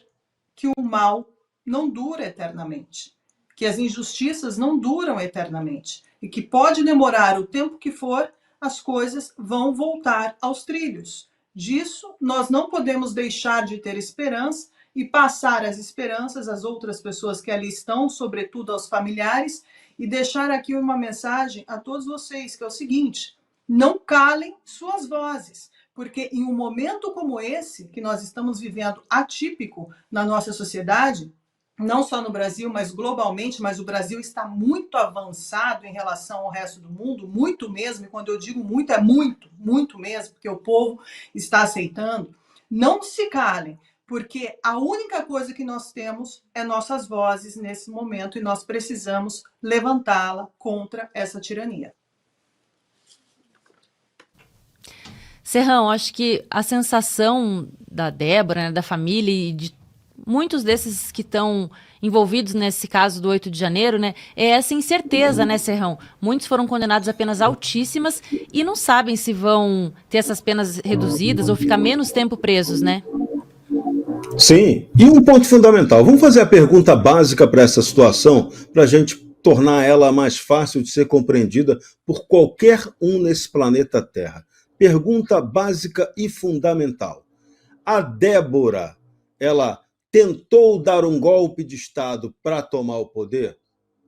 S4: que o mal não dura eternamente, que as injustiças não duram eternamente e que pode demorar o tempo que for, as coisas vão voltar aos trilhos. Disso, nós não podemos deixar de ter esperança e passar as esperanças às outras pessoas que ali estão, sobretudo aos familiares, e deixar aqui uma mensagem a todos vocês, que é o seguinte: não calem suas vozes, porque em um momento como esse, que nós estamos vivendo atípico na nossa sociedade, não só no Brasil, mas globalmente, mas o Brasil está muito avançado em relação ao resto do mundo, muito mesmo, e quando eu digo muito, é muito, muito mesmo, porque o povo está aceitando. Não se calem, porque a única coisa que nós temos é nossas vozes nesse momento e nós precisamos levantá-la contra essa tirania.
S1: Serrão, acho que a sensação da Débora, né, da família e de muitos desses que estão envolvidos nesse caso do 8 de janeiro, né, é essa incerteza, né, Serrão? Muitos foram condenados a penas altíssimas e não sabem se vão ter essas penas reduzidas ou ficar menos tempo presos, né?
S2: Sim, e um ponto fundamental. Vamos fazer a pergunta básica para essa situação, para a gente tornar ela mais fácil de ser compreendida por qualquer um nesse planeta Terra. Pergunta básica e fundamental. A Débora, ela tentou dar um golpe de Estado para tomar o poder?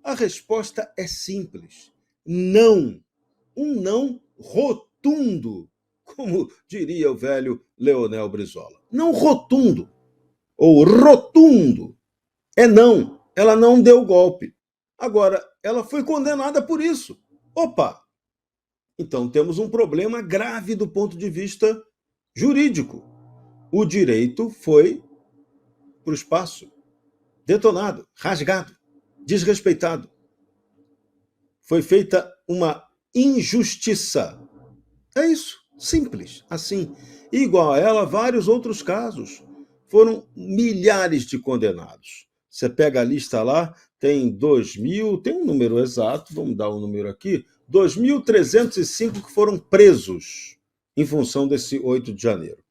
S2: A resposta é simples. Não. Um não rotundo. rotundo, como diria o velho Leonel Brizola. Não rotundo, ou rotundo. É não, ela não deu golpe. Agora, ela foi condenada por isso. Opa! Então temos um problema grave do ponto de vista jurídico. O direito foi para o espaço, detonado, rasgado, desrespeitado. Foi feita uma injustiça. É isso, simples, assim. Igual a ela, vários outros casos. Foram milhares de condenados. Você pega a lista lá, tem 2.000, tem um número exato, vamos dar um número aqui, 2.305 que foram presos em função desse 8 de janeiro.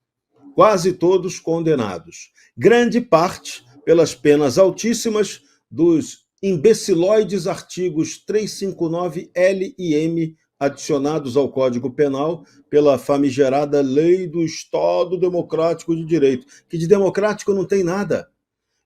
S2: Quase todos condenados. Grande parte pelas penas altíssimas dos imbecilóides artigos 359L e M adicionados ao Código Penal pela famigerada Lei do Estado Democrático de Direito, que de democrático não tem nada.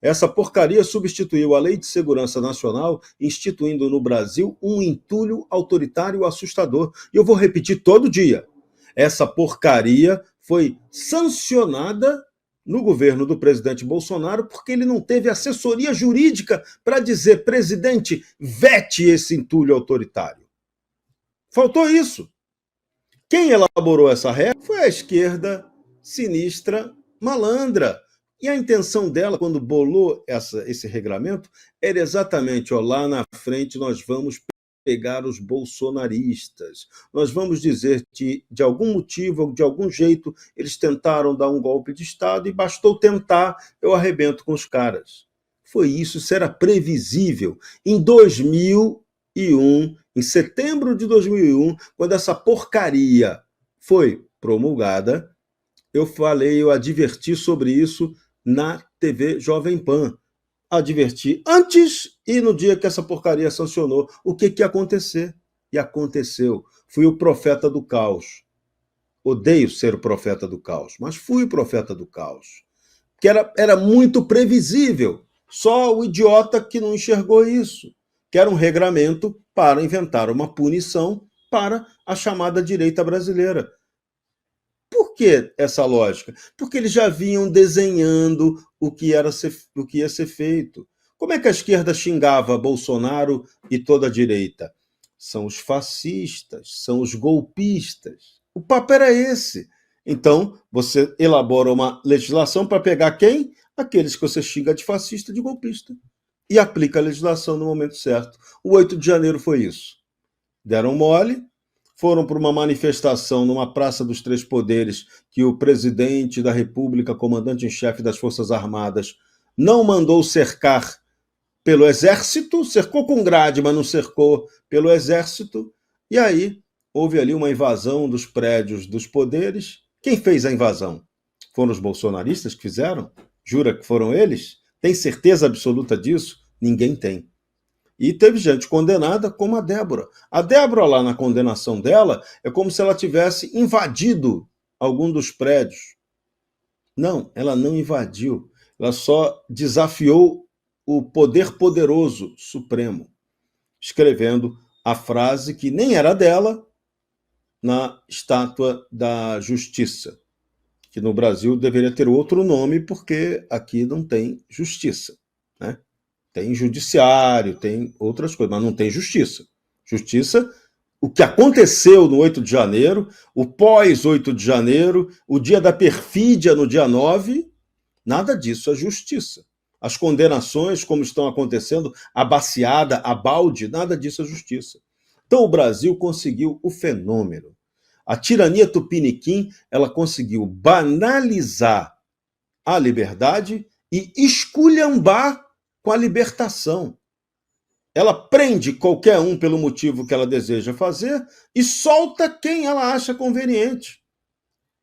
S2: Essa porcaria substituiu a Lei de Segurança Nacional, instituindo no Brasil um entulho autoritário assustador. E eu vou repetir todo dia. Essa porcaria foi sancionada no governo do presidente Bolsonaro porque ele não teve assessoria jurídica para dizer, presidente, vete esse entulho autoritário. Faltou isso. Quem elaborou essa regra foi a esquerda sinistra, malandra. E a intenção dela, quando bolou esse regramento, era exatamente, lá na frente nós vamos pegar os bolsonaristas. Nós vamos dizer que, de algum motivo, de algum jeito, eles tentaram dar um golpe de Estado e bastou tentar, eu arrebento com os caras. Foi isso, isso era previsível. Em 2001, em setembro de 2001, quando essa porcaria foi promulgada, eu adverti sobre isso na TV Jovem Pan. Adverti antes e no dia que essa porcaria sancionou o que ia acontecer. E aconteceu. Fui o profeta do caos. Odeio ser o profeta do caos, mas fui o profeta do caos. Que era muito previsível. Só o idiota que não enxergou isso. Que era um regramento para inventar uma punição para a chamada direita brasileira. Por que essa lógica? Porque eles já vinham desenhando o que ia ser feito. Como é que a esquerda xingava Bolsonaro e toda a direita? São os fascistas, são os golpistas. O papo era esse. Então, você elabora uma legislação para pegar quem? Aqueles que você xinga de fascista e de golpista. E aplica a legislação no momento certo. O 8 de janeiro foi isso. Deram mole, foram para uma manifestação numa Praça dos Três Poderes que o presidente da República, comandante-em-chefe das Forças Armadas, não mandou cercar pelo Exército, cercou com grade, mas não cercou pelo Exército, e aí houve ali uma invasão dos prédios dos poderes. Quem fez a invasão? Foram os bolsonaristas que fizeram? Jura que foram eles? Tem certeza absoluta disso? Ninguém tem. E teve gente condenada como a Débora. A Débora, lá na condenação dela, é como se ela tivesse invadido algum dos prédios. Não, ela não invadiu. Ela só desafiou o poder poderoso supremo, escrevendo a frase que nem era dela na Estátua da Justiça, que no Brasil deveria ter outro nome, porque aqui não tem justiça, né? Tem judiciário, tem outras coisas, mas não tem justiça. Justiça, o que aconteceu no 8 de janeiro, o pós-8 de janeiro, o dia da perfídia no dia 9, nada disso é justiça. As condenações, como estão acontecendo, a baciada, a balde, nada disso é justiça. Então o Brasil conseguiu o fenômeno. A tirania tupiniquim, ela conseguiu banalizar a liberdade e esculhambar com a libertação. Ela prende qualquer um pelo motivo que ela deseja fazer e solta quem ela acha conveniente,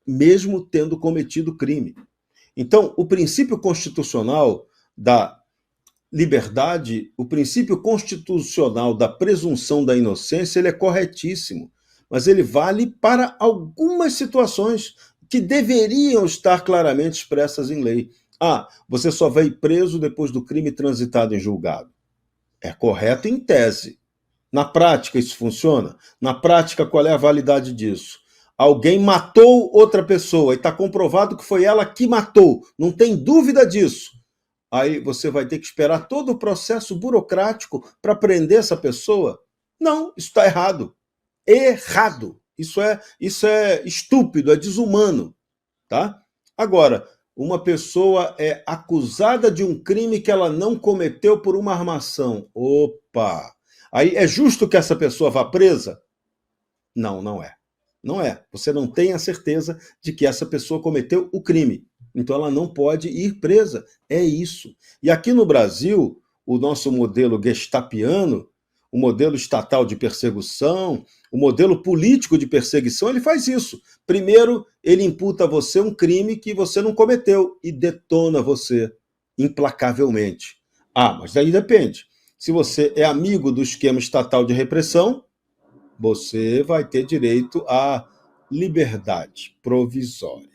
S2: mesmo tendo cometido crime. Então, o princípio constitucional da liberdade, o princípio constitucional da presunção da inocência, ele é corretíssimo, mas ele vale para algumas situações que deveriam estar claramente expressas em lei. Você só vai preso depois do crime transitado em julgado. É correto em tese. Na prática, isso funciona? Na prática, qual é a validade disso? alguém matou outra pessoa e está comprovado que foi ela que matou, não tem dúvida disso. Aí você vai ter que esperar todo o processo burocrático para prender essa pessoa? Não, isso está errado. Errado. Isso é estúpido, é desumano. Tá? Agora, uma pessoa é acusada de um crime que ela não cometeu por uma armação. Opa! Aí é justo que essa pessoa vá presa? Não, não é. Não é. Você não tem a certeza de que essa pessoa cometeu o crime. Então ela não pode ir presa. É isso. E aqui no Brasil, o nosso modelo gestapiano, o modelo estatal de perseguição, o modelo político de perseguição, ele faz isso. Primeiro, ele imputa a você um crime que você não cometeu e detona você implacavelmente. Ah, mas daí depende. Se você é amigo do esquema estatal de repressão, você vai ter direito à liberdade provisória,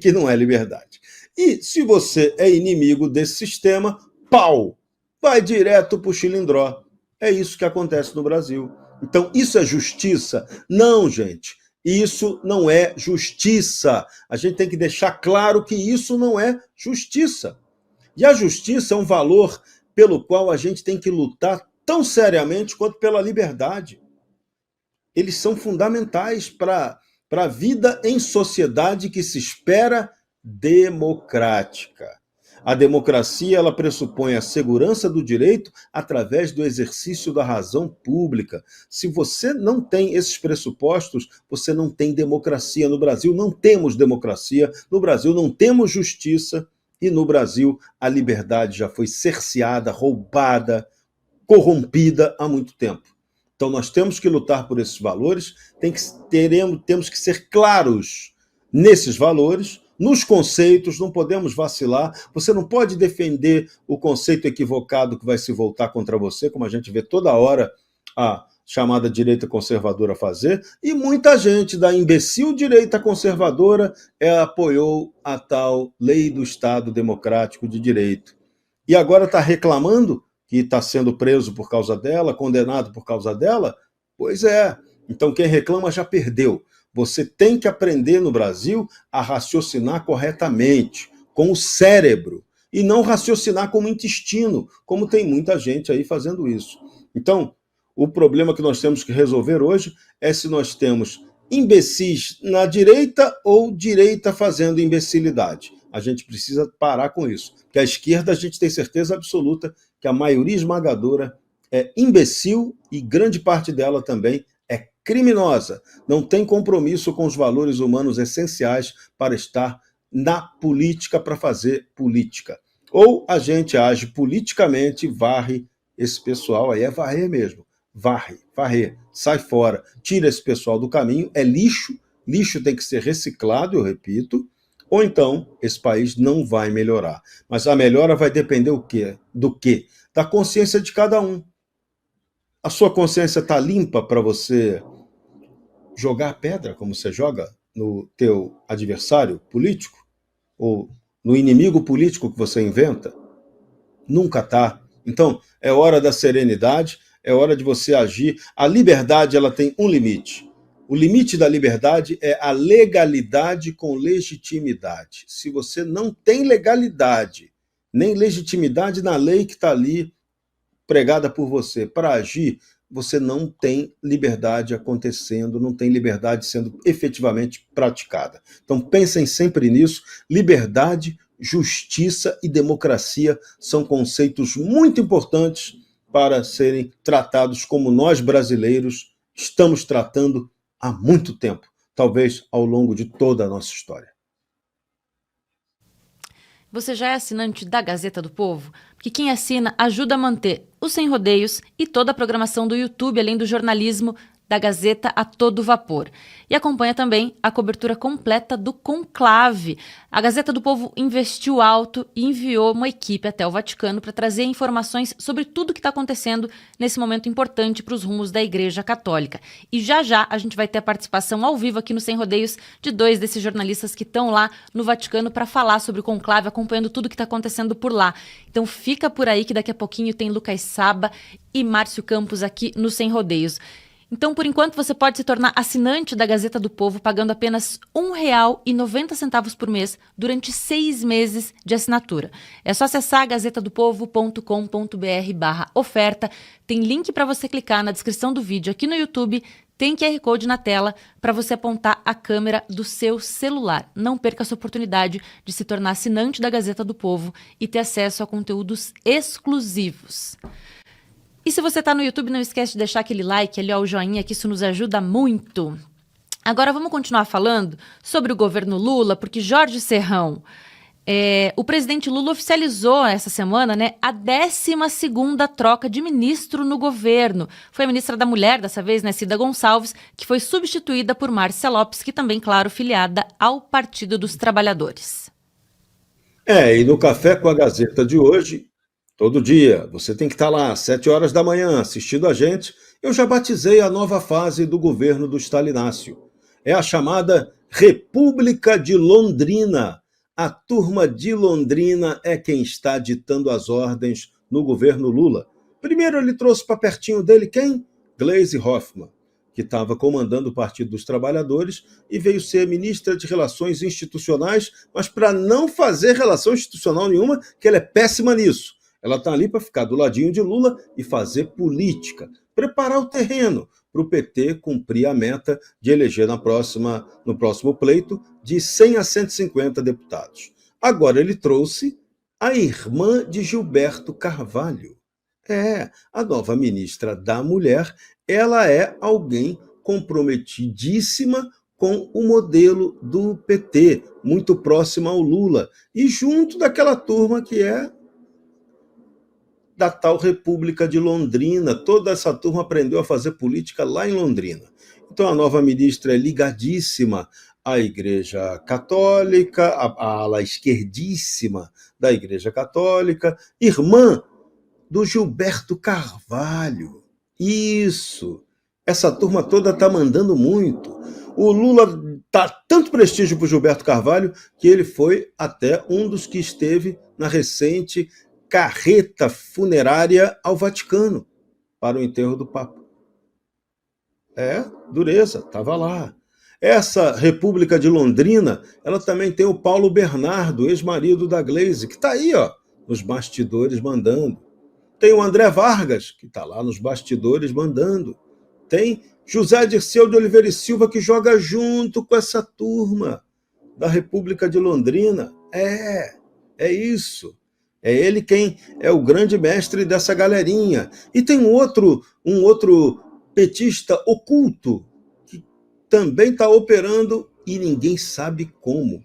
S2: que não é liberdade. E se você é inimigo desse sistema, pau, vai direto para o chilindró. É isso que acontece no Brasil. Então, isso é justiça? Não, gente. Isso não é justiça. A gente tem que deixar claro que isso não é justiça. E a justiça é um valor pelo qual a gente tem que lutar tão seriamente quanto pela liberdade. Eles são fundamentais para a vida em sociedade que se espera democrática. A democracia, ela pressupõe a segurança do direito através do exercício da razão pública. Se você não tem esses pressupostos, você não tem democracia. No Brasil não temos democracia, no Brasil não temos justiça, e no Brasil a liberdade já foi cerceada, roubada, corrompida há muito tempo. Então nós temos que lutar por esses valores, temos que ser claros nesses valores, nos conceitos, não podemos vacilar. Você não pode defender o conceito equivocado que vai se voltar contra você, como a gente vê toda hora a chamada direita conservadora fazer, e muita gente da imbecil direita conservadora apoiou a tal lei do Estado Democrático de Direito. E agora está reclamando que está sendo preso por causa dela, condenado por causa dela? Pois é. Então quem reclama já perdeu. Você tem que aprender no Brasil a raciocinar corretamente, com o cérebro, e não raciocinar com o intestino, como tem muita gente aí fazendo isso. Então, o problema que nós temos que resolver hoje é se nós temos imbecis na direita ou direita fazendo imbecilidade. A gente precisa parar com isso. Porque a esquerda, a gente tem certeza absoluta que a maioria esmagadora é imbecil e grande parte dela também é criminosa. Não tem compromisso com os valores humanos essenciais para estar na política, para fazer política. Ou a gente age politicamente e varre esse pessoal, aí é varrer mesmo. Varrer, sai fora, tira esse pessoal do caminho, é lixo, lixo tem que ser reciclado, eu repito, ou então esse país não vai melhorar. Mas a melhora vai depender do quê? Da consciência de cada um. A sua consciência está limpa para você jogar a pedra como você joga no teu adversário político? Ou no inimigo político que você inventa? Nunca está. Então, é hora da serenidade, é hora de você agir. A liberdade, ela tem um limite. O limite da liberdade é a legalidade com legitimidade. Se você não tem legalidade, nem legitimidade na lei que está ali pregada por você para agir, você não tem liberdade acontecendo, não tem liberdade sendo efetivamente praticada. Então pensem sempre nisso. Liberdade, justiça e democracia são conceitos muito importantes para serem tratados como nós brasileiros estamos tratando há muito tempo, talvez ao longo de toda a nossa história.
S1: Você já é assinante da Gazeta do Povo? Porque quem assina ajuda a manter o Sem Rodeios e toda a programação do YouTube, além do jornalismo da Gazeta a todo vapor. E acompanha também a cobertura completa do conclave. A Gazeta do Povo investiu alto e enviou uma equipe até o Vaticano para trazer informações sobre tudo o que está acontecendo nesse momento importante para os rumos da Igreja Católica. E já já a gente vai ter a participação ao vivo aqui no Sem Rodeios de 2 desses jornalistas que estão lá no Vaticano para falar sobre o conclave, acompanhando tudo o que está acontecendo por lá. Então fica por aí que daqui a pouquinho tem Lucas Saba e Márcio Campos aqui no Sem Rodeios. Então, por enquanto, você pode se tornar assinante da Gazeta do Povo pagando apenas R$ 1,90 por mês durante 6 meses de assinatura. É só acessar gazetadopovo.com.br/oferta. Tem link para você clicar na descrição do vídeo aqui no YouTube. Tem QR Code na tela para você apontar a câmera do seu celular. Não perca essa oportunidade de se tornar assinante da Gazeta do Povo e ter acesso a conteúdos exclusivos. E se você está no YouTube, não esquece de deixar aquele like ali, ó, o joinha, que isso nos ajuda muito. Agora vamos continuar falando sobre o governo Lula, porque Jorge Serrão, o presidente Lula oficializou essa semana, né, a 12ª troca de ministro no governo. Foi a ministra da Mulher, dessa vez, né, Cida Gonçalves, que foi substituída por Márcia Lopes, que também, claro, filiada ao Partido dos Trabalhadores.
S2: E no Café com a Gazeta de hoje, todo dia, você tem que estar lá às 7 horas da manhã assistindo a gente. Eu já batizei a nova fase do governo do Stalinácio. É a chamada República de Londrina. A turma de Londrina é quem está ditando as ordens no governo Lula. Primeiro ele trouxe para pertinho dele quem? Gleisi Hoffmann, que estava comandando o Partido dos Trabalhadores e veio ser ministra de Relações Institucionais, mas para não fazer relação institucional nenhuma, que ela é péssima nisso. Ela está ali para ficar do ladinho de Lula e fazer política, preparar o terreno para o PT cumprir a meta de eleger no próximo pleito de 100 a 150 deputados. Agora ele trouxe a irmã de Gilberto Carvalho. A nova ministra da Mulher, ela é alguém comprometidíssima com o modelo do PT, muito próxima ao Lula, e junto daquela turma que é da tal República de Londrina. Toda essa turma aprendeu a fazer política lá em Londrina. Então a nova ministra é ligadíssima à Igreja Católica, à ala esquerdíssima da Igreja Católica, irmã do Gilberto Carvalho. Isso! Essa turma toda está mandando muito. O Lula dá tanto prestígio para o Gilberto Carvalho que ele foi até um dos que esteve na recente carreta funerária ao Vaticano para o enterro do Papa. Dureza, estava lá. Essa República de Londrina, ela também tem o Paulo Bernardo, ex-marido da Gleisi, que está aí, ó, nos bastidores mandando. Tem o André Vargas, que está lá nos bastidores mandando. Tem José Dirceu de Oliveira e Silva, que joga junto com essa turma da República de Londrina. É isso. É ele quem é o grande mestre dessa galerinha. E tem um outro petista oculto que também está operando e ninguém sabe como.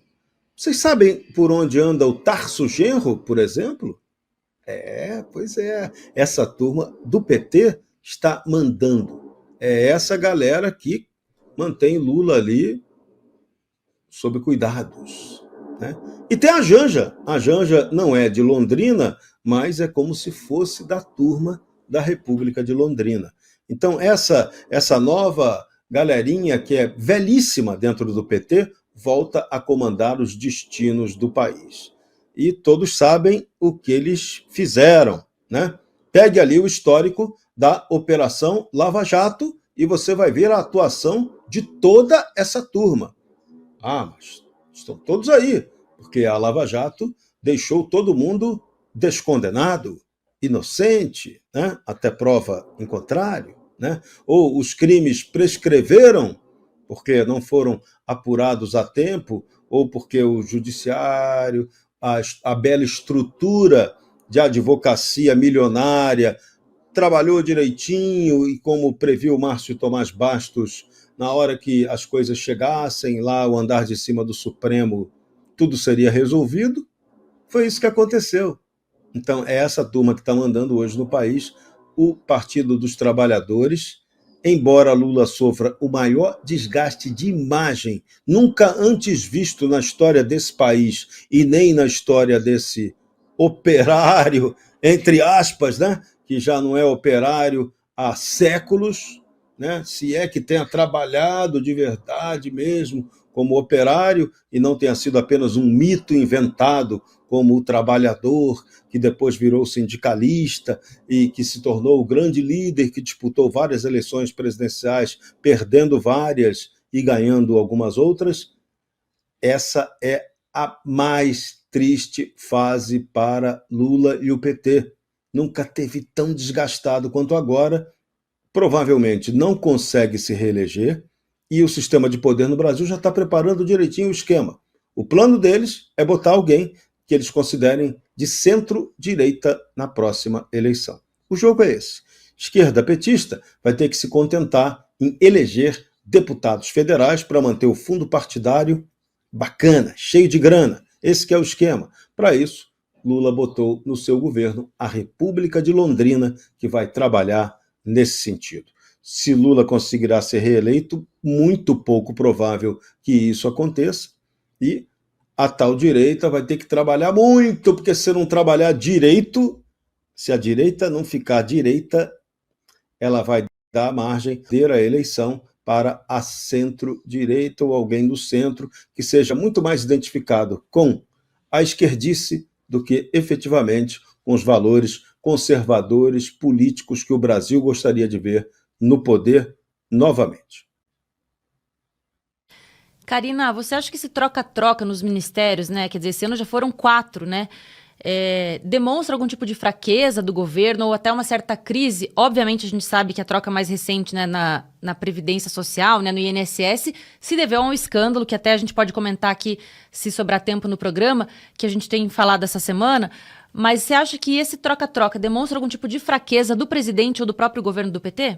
S2: Vocês sabem por onde anda o Tarso Genro, por exemplo? Pois é. Essa turma do PT está mandando. É essa galera que mantém Lula ali sob cuidados, né? E tem a Janja. A Janja não é de Londrina, mas é como se fosse da turma da República de Londrina. Então, essa nova galerinha, que é velhíssima dentro do PT, volta a comandar os destinos do país. E todos sabem o que eles fizeram, né? Pegue ali o histórico da Operação Lava Jato e você vai ver a atuação de toda essa turma. Mas estão todos aí, porque a Lava Jato deixou todo mundo descondenado, inocente, né? Até prova em contrário, né? Ou os crimes prescreveram porque não foram apurados a tempo, ou porque o judiciário, a bela estrutura de advocacia milionária trabalhou direitinho e, como previu Márcio Tomás Bastos, na hora que as coisas chegassem lá ao andar de cima do Supremo, tudo seria resolvido. Foi isso que aconteceu. Então, é essa turma que está mandando hoje no país, o Partido dos Trabalhadores. Embora Lula sofra o maior desgaste de imagem nunca antes visto na história desse país e nem na história desse operário, entre aspas, né, que já não é operário há séculos, né? Se é que tenha trabalhado de verdade mesmo como operário e não tenha sido apenas um mito inventado como o trabalhador que depois virou sindicalista e que se tornou o grande líder que disputou várias eleições presidenciais, perdendo várias e ganhando algumas outras. Essa é a mais triste fase para Lula e o PT. Nunca teve tão desgastado quanto agora, provavelmente não consegue se reeleger e o sistema de poder no Brasil já está preparando direitinho o esquema. O plano deles é botar alguém que eles considerem de centro-direita na próxima eleição. O jogo é esse. Esquerda petista vai ter que se contentar em eleger deputados federais para manter o fundo partidário bacana, cheio de grana. Esse que é o esquema. Para isso, Lula botou no seu governo a República de Londrina, que vai trabalhar nesse sentido. Se Lula conseguirá ser reeleito, muito pouco provável que isso aconteça, e a tal direita vai ter que trabalhar muito, porque se não trabalhar direito, se a direita não ficar direita, ela vai dar margem a eleição para a centro-direita ou alguém do centro que seja muito mais identificado com a esquerdice do que efetivamente com os valores conservadores políticos que o Brasil gostaria de ver no poder novamente.
S1: Karina, você acha que esse troca-troca nos ministérios, né? Quer dizer, esse ano já foram 4, né? Demonstra algum tipo de fraqueza do governo ou até uma certa crise? Obviamente, a gente sabe que a troca mais recente, né, na Previdência Social, né, no INSS, se deveu a um escândalo que até a gente pode comentar aqui, se sobrar tempo no programa, que a gente tem falado essa semana. Mas você acha que esse troca-troca demonstra algum tipo de fraqueza do presidente ou do próprio governo do PT?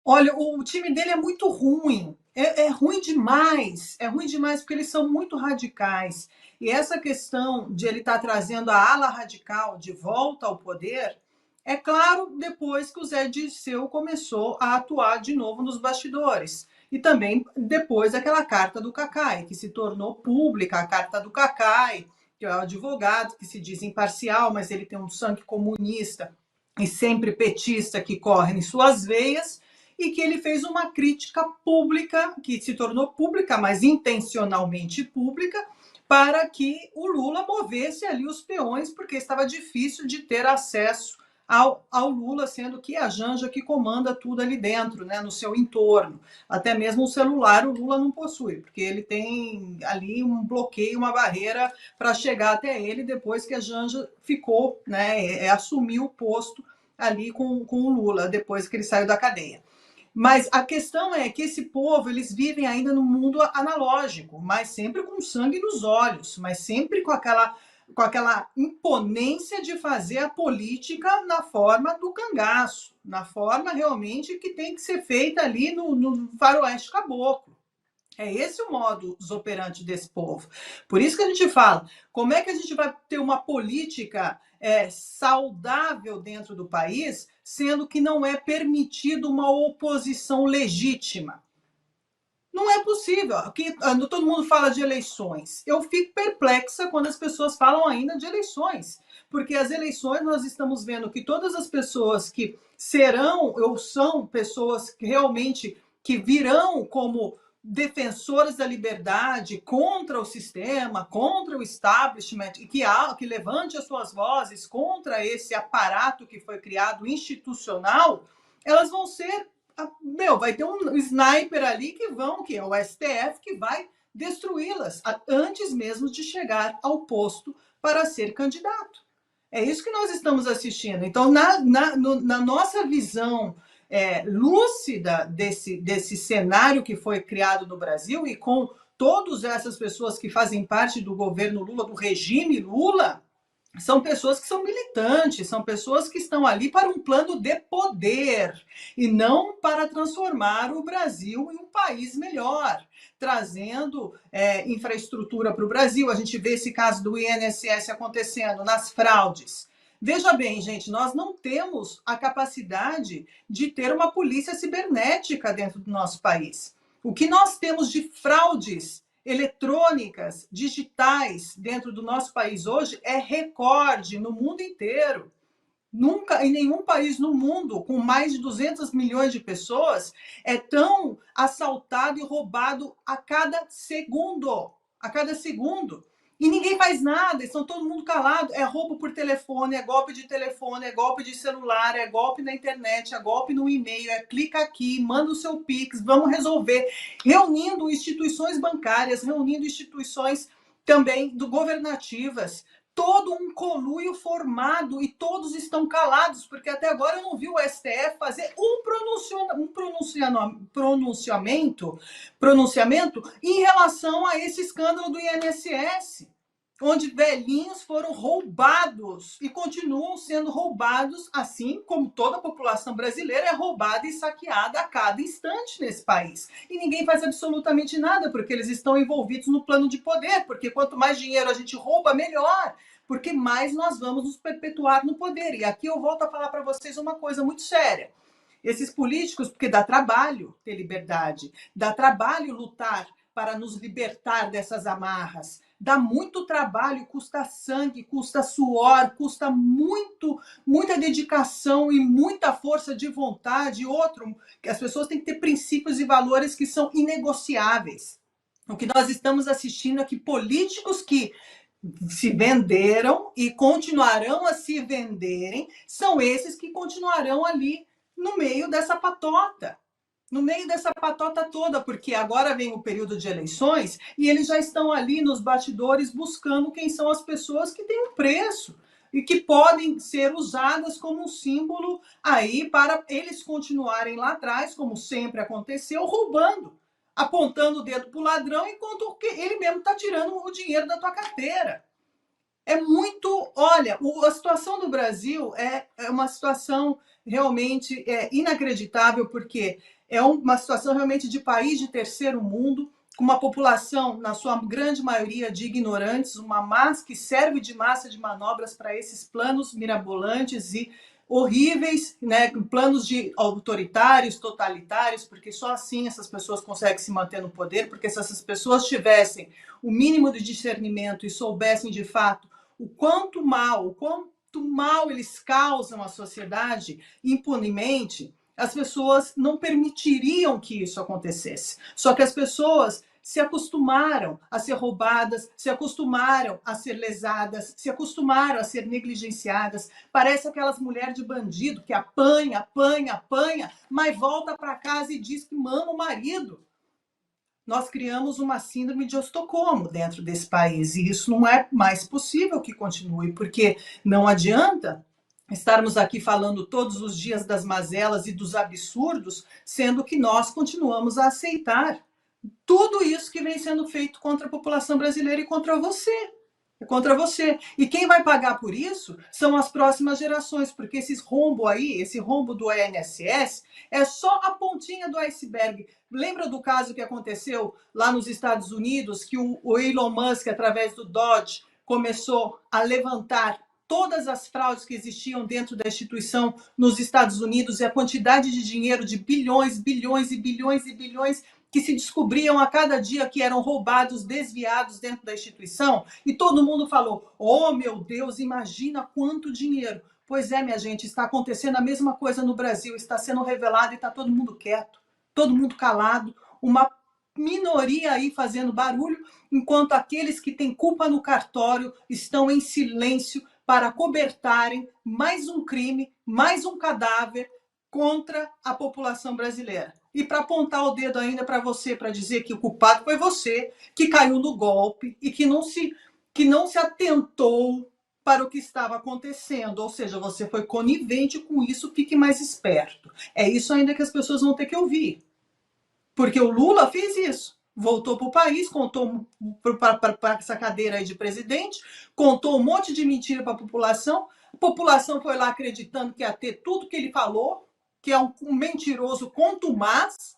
S4: Olha, o time dele é muito ruim. É ruim demais. É ruim demais porque eles são muito radicais. E essa questão de ele estar trazendo a ala radical de volta ao poder, é claro, depois que o Zé Dirceu começou a atuar de novo nos bastidores. E também depois daquela carta do Cacai, que se tornou pública, a carta do Cacai, que é o advogado que se diz imparcial, mas ele tem um sangue comunista e sempre petista que corre em suas veias, e que ele fez uma crítica pública, que se tornou pública, mas intencionalmente pública, para que o Lula movesse ali os peões, porque estava difícil de ter acesso ao Lula, sendo que é a Janja que comanda tudo ali dentro, né, no seu entorno. Até mesmo o celular o Lula não possui, porque ele tem ali um bloqueio, uma barreira para chegar até ele depois que a Janja ficou, né, assumiu o posto ali com o Lula, depois que ele saiu da cadeia. Mas a questão é que esse povo, eles vivem ainda no mundo analógico, mas sempre com sangue nos olhos, mas sempre com aquela imponência de fazer a política na forma do cangaço, na forma realmente que tem que ser feita ali no faroeste caboclo. É esse o modus operandi desse povo. Por isso que a gente fala, como é que a gente vai ter uma política saudável dentro do país, sendo que não é permitido uma oposição legítima? Não é possível. Aqui, todo mundo fala de eleições. Eu fico perplexa quando as pessoas falam ainda de eleições. Porque as eleições, nós estamos vendo que todas as pessoas que serão ou são pessoas que realmente que virão como defensores da liberdade contra o sistema, contra o establishment, e que levante as suas vozes contra esse aparato que foi criado institucional, elas vão ser vai ter um sniper ali que é o STF, que vai destruí-las antes mesmo de chegar ao posto para ser candidato. É isso que nós estamos assistindo. Então, na nossa visão lúcida desse cenário que foi criado no Brasil e com todas essas pessoas que fazem parte do governo Lula, do regime Lula, são pessoas que são militantes, são pessoas que estão ali para um plano de poder e não para transformar o Brasil em um país melhor, trazendo infraestrutura para o Brasil. A gente vê esse caso do INSS acontecendo, nas fraudes. Veja bem, gente, nós não temos a capacidade de ter uma polícia cibernética dentro do nosso país. O que nós temos de fraudes eletrônicas, digitais, dentro do nosso país hoje, é recorde no mundo inteiro. Nunca, em nenhum país no mundo, com mais de 200 milhões de pessoas, é tão assaltado e roubado a cada segundo. A cada segundo. E ninguém faz nada, estão todo mundo calado. É roubo por telefone, é golpe de telefone, é golpe de celular, é golpe na internet, é golpe no e-mail, é clica aqui, manda o seu Pix, vamos resolver. Reunindo instituições bancárias, reunindo instituições também governativas, todo um conluio formado e todos estão calados, porque até agora eu não vi o STF fazer um pronunciamento em relação a esse escândalo do INSS, onde velhinhos foram roubados e continuam sendo roubados, assim como toda a população brasileira é roubada e saqueada a cada instante nesse país. E ninguém faz absolutamente nada, porque eles estão envolvidos no plano de poder, porque quanto mais dinheiro a gente rouba, melhor, porque mais nós vamos nos perpetuar no poder. E aqui eu volto a falar para vocês uma coisa muito séria. Esses políticos, porque dá trabalho ter liberdade, dá trabalho lutar para nos libertar dessas amarras, dá muito trabalho, custa sangue, custa suor, custa muita dedicação e muita força de vontade. Outro, que as pessoas têm que ter princípios e valores que são inegociáveis. O que nós estamos assistindo é que políticos que se venderam e continuarão a se venderem são esses que continuarão ali no meio dessa patota. No meio dessa patota toda, porque agora vem o período de eleições e eles já estão ali nos bastidores buscando quem são as pessoas que têm um preço e que podem ser usadas como um símbolo aí para eles continuarem lá atrás, como sempre aconteceu, roubando, apontando o dedo para o ladrão enquanto ele mesmo está tirando o dinheiro da tua carteira. É muito... Olha, a situação do Brasil é uma situação realmente inacreditável, porque é uma situação realmente de país de terceiro mundo, com uma população, na sua grande maioria, de ignorantes, uma massa que serve de massa de manobras para esses planos mirabolantes e horríveis, né? Planos de autoritários, totalitários, porque só assim essas pessoas conseguem se manter no poder, porque se essas pessoas tivessem o mínimo de discernimento e soubessem de fato o quanto mal eles causam à sociedade impunemente, as pessoas não permitiriam que isso acontecesse. Só que as pessoas se acostumaram a ser roubadas, se acostumaram a ser lesadas, se acostumaram a ser negligenciadas. Parece aquelas mulheres de bandido que apanha, mas volta para casa e diz que mama o marido. Nós criamos uma síndrome de Estocolmo dentro desse país, e isso não é mais possível que continue, porque não adianta estarmos aqui falando todos os dias das mazelas e dos absurdos, sendo que nós continuamos a aceitar tudo isso que vem sendo feito contra a população brasileira e contra você. É contra você. E quem vai pagar por isso são as próximas gerações, porque esse rombo do INSS, é só a pontinha do iceberg. Lembra do caso que aconteceu lá nos Estados Unidos, que o Elon Musk, através do Dodge, começou a levantar todas as fraudes que existiam dentro da instituição nos Estados Unidos e a quantidade de dinheiro de bilhões que se descobriam a cada dia que eram roubados, desviados dentro da instituição, e todo mundo falou: oh, meu Deus, imagina quanto dinheiro. Pois é, minha gente, está acontecendo a mesma coisa no Brasil, está sendo revelado e está todo mundo quieto, todo mundo calado, uma minoria aí fazendo barulho, enquanto aqueles que têm culpa no cartório estão em silêncio para cobertarem mais um crime, mais um cadáver contra a população brasileira. E para apontar o dedo ainda para você, para dizer que o culpado foi você, que caiu no golpe e que não se atentou para o que estava acontecendo. Ou seja, você foi conivente com isso, fique mais esperto. É isso ainda que as pessoas vão ter que ouvir. Porque o Lula fez isso. Voltou para o país, contou para essa cadeira aí de presidente, contou um monte de mentira para a população foi lá acreditando que ia ter tudo que ele falou, que é um mentiroso contumaz.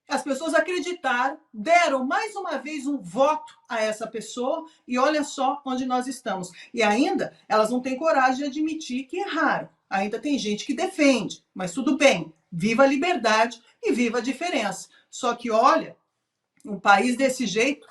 S4: As pessoas acreditaram, deram mais uma vez um voto a essa pessoa e olha só onde nós estamos. E ainda elas não têm coragem de admitir que erraram. Ainda tem gente que defende, mas tudo bem, viva a liberdade e viva a diferença. Só que olha, um país desse jeito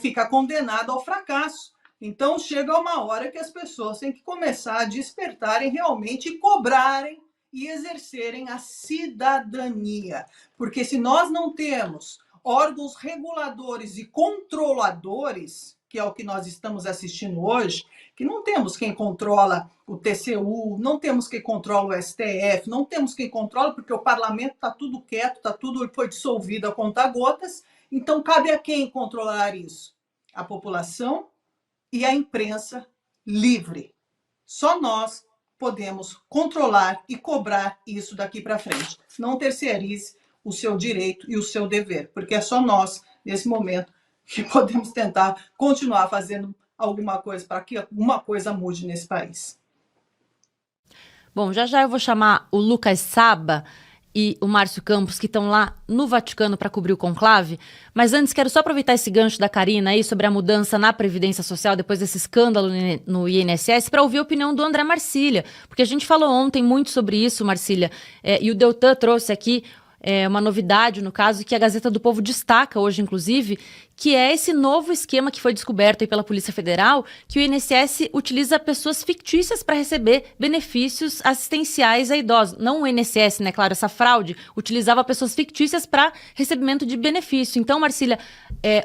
S4: fica condenado ao fracasso. Então, chega uma hora que as pessoas têm que começar a despertarem realmente e cobrarem e exercerem a cidadania. Porque se nós não temos órgãos reguladores e controladores, que é o que nós estamos assistindo hoje, que não temos quem controla o TCU, não temos quem controla o STF, não temos quem controla, porque o parlamento está tudo quieto, foi dissolvido a conta-gotas, então cabe a quem controlar isso? A população e a imprensa livre. Só nós podemos controlar e cobrar isso daqui para frente. Não terceirize o seu direito e o seu dever, porque é só nós, nesse momento, que podemos tentar continuar fazendo alguma coisa para que alguma coisa mude nesse país.
S1: Bom, já já eu vou chamar o Lucas Saba e o Márcio Campos, que estão lá no Vaticano para cobrir o conclave. Mas antes, quero só aproveitar esse gancho da Karina aí sobre a mudança na Previdência Social depois desse escândalo no INSS para ouvir a opinião do André Marcília. Porque a gente falou ontem muito sobre isso, Marcília, e o Deltan trouxe aqui uma novidade, no caso, que a Gazeta do Povo destaca hoje, inclusive, que é esse novo esquema que foi descoberto aí pela Polícia Federal, que o INSS utiliza pessoas fictícias para receber benefícios assistenciais a idosos. Não o INSS, né? Claro, essa fraude utilizava pessoas fictícias para recebimento de benefício. Então, Marcília,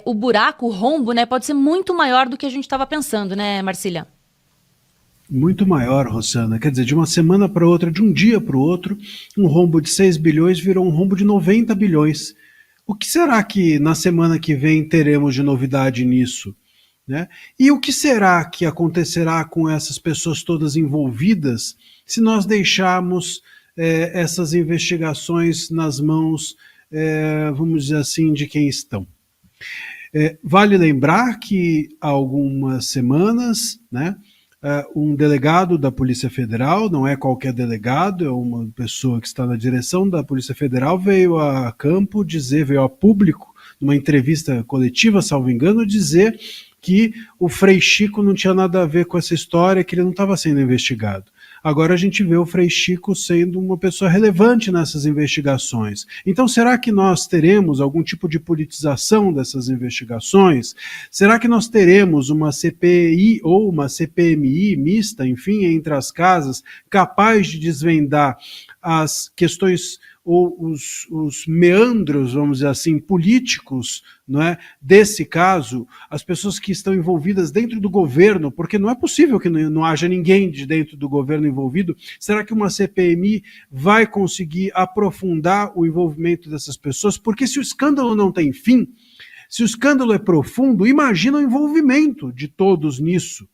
S1: o buraco, o rombo, né, pode ser muito maior do que a gente estava pensando, né, Marcília?
S3: Muito maior, Rossana. Quer dizer, de uma semana para outra, de um dia para o outro, um rombo de 6 bilhões virou um rombo de 90 bilhões. O que será que na semana que vem teremos de novidade nisso? Né? E o que será que acontecerá com essas pessoas todas envolvidas se nós deixarmos essas investigações nas mãos, vamos dizer assim, de quem estão? Vale lembrar que há algumas semanas, né, um delegado da Polícia Federal, não é qualquer delegado, é uma pessoa que está na direção da Polícia Federal, veio a campo dizer, veio a público, numa entrevista coletiva, salvo engano, dizer que o Frei Chico não tinha nada a ver com essa história, que ele não estava sendo investigado. Agora a gente vê o Frei Chico sendo uma pessoa relevante nessas investigações. Então, será que nós teremos algum tipo de politização dessas investigações? Será que nós teremos uma CPI ou uma CPMI mista, enfim, entre as casas, capaz de desvendar as questões ou os meandros, vamos dizer assim, políticos, não é, desse caso, as pessoas que estão envolvidas dentro do governo, porque não é possível que não haja ninguém de dentro do governo envolvido. Será que uma CPMI vai conseguir aprofundar o envolvimento dessas pessoas? Porque se o escândalo não tem fim, se o escândalo é profundo, imagina o envolvimento de todos nisso.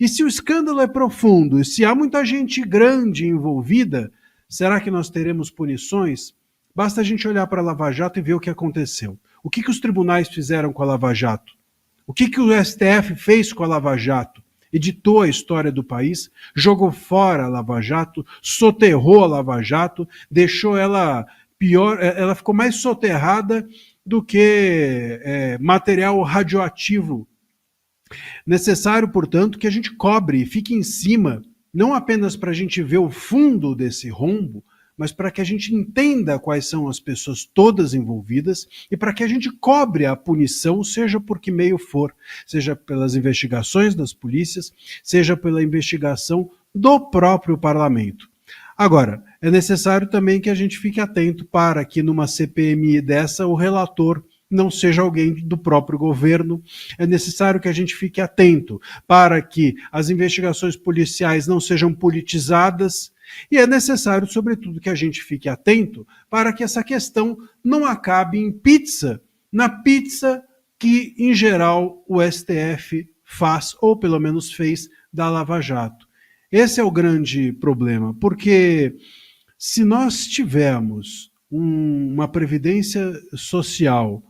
S3: E se o escândalo é profundo, e se há muita gente grande envolvida, será que nós teremos punições? Basta a gente olhar para a Lava Jato e ver o que aconteceu. O que os tribunais fizeram com a Lava Jato? O que o STF fez com a Lava Jato? Editou a história do país, jogou fora a Lava Jato, soterrou a Lava Jato, deixou ela pior, ela ficou mais soterrada do que material radioativo. Necessário, portanto, que a gente cobre e fique em cima, não apenas para a gente ver o fundo desse rombo, mas para que a gente entenda quais são as pessoas todas envolvidas e para que a gente cobre a punição, seja por que meio for, seja pelas investigações das polícias, seja pela investigação do próprio parlamento. Agora, é necessário também que a gente fique atento para que numa CPMI dessa o relator não seja alguém do próprio governo. É necessário que a gente fique atento para que as investigações policiais não sejam politizadas e é necessário, sobretudo, que a gente fique atento para que essa questão não acabe em pizza, na pizza que, em geral, o STF faz, ou pelo menos fez, da Lava Jato. Esse é o grande problema, porque se nós tivermos uma previdência social,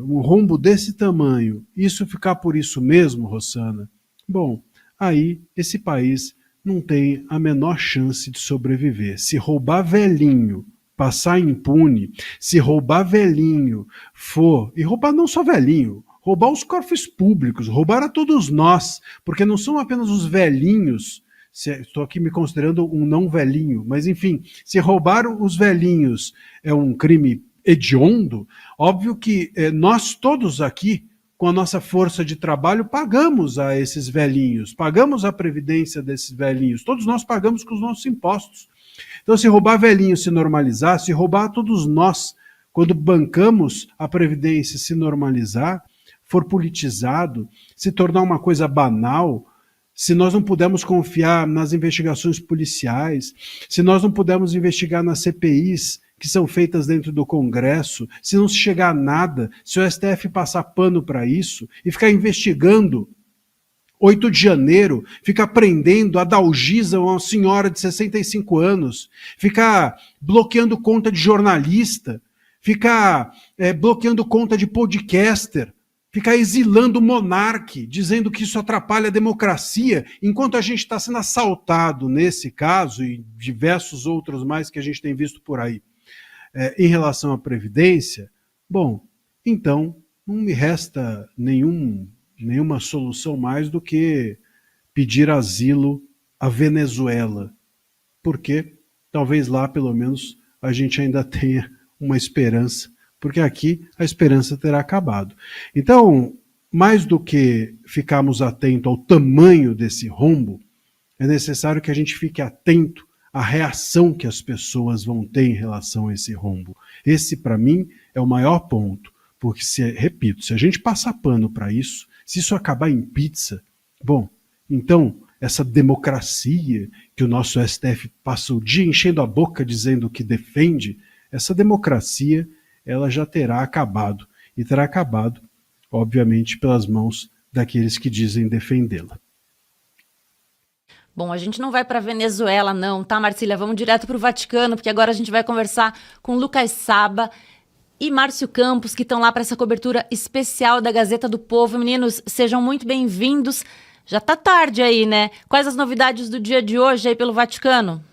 S3: um rombo desse tamanho, isso ficar por isso mesmo, Rossana, bom, aí esse país não tem a menor chance de sobreviver. Se roubar velhinho, passar impune, se roubar velhinho for, e roubar não só velhinho, roubar os cofres públicos, roubar a todos nós, porque não são apenas os velhinhos, estou aqui me considerando um não velhinho, mas enfim, se roubar os velhinhos é um crime hediondo, óbvio que nós todos aqui com a nossa força de trabalho, pagamos a esses velhinhos, pagamos a previdência desses velhinhos, todos nós pagamos com os nossos impostos. Então, se roubar velhinho se normalizar, se roubar todos nós, quando bancamos a previdência se normalizar, for politizado, se tornar uma coisa banal, se nós não pudermos confiar nas investigações policiais, se nós não pudermos investigar nas CPIs que são feitas dentro do Congresso, se não se chegar a nada, se o STF passar pano para isso e ficar investigando 8 de janeiro, ficar prendendo a Dalgisa, uma senhora de 65 anos, ficar bloqueando conta de jornalista, ficar bloqueando conta de podcaster, ficar exilando o monarca, dizendo que isso atrapalha a democracia, enquanto a gente está sendo assaltado nesse caso e diversos outros mais que a gente tem visto por aí, em relação à Previdência, bom, então não me resta nenhuma solução mais do que pedir asilo à Venezuela, porque talvez lá, pelo menos, a gente ainda tenha uma esperança, porque aqui a esperança terá acabado. Então, mais do que ficarmos atentos ao tamanho desse rombo, é necessário que a gente fique atento à reação que as pessoas vão ter em relação a esse rombo. Esse, para mim, é o maior ponto, porque, repito, se a gente passar pano para isso, se isso acabar em pizza, bom, então essa democracia que o nosso STF passa o dia enchendo a boca dizendo que defende, essa democracia ela já terá acabado, e terá acabado, obviamente, pelas mãos daqueles que dizem defendê-la.
S1: Bom, a gente não vai para Venezuela não, tá, Marcília? Vamos direto para o Vaticano, porque agora a gente vai conversar com Lucas Saba e Márcio Campos, que estão lá para essa cobertura especial da Gazeta do Povo. Meninos, sejam muito bem-vindos. Já tá tarde aí, né? Quais as novidades do dia de hoje aí pelo Vaticano?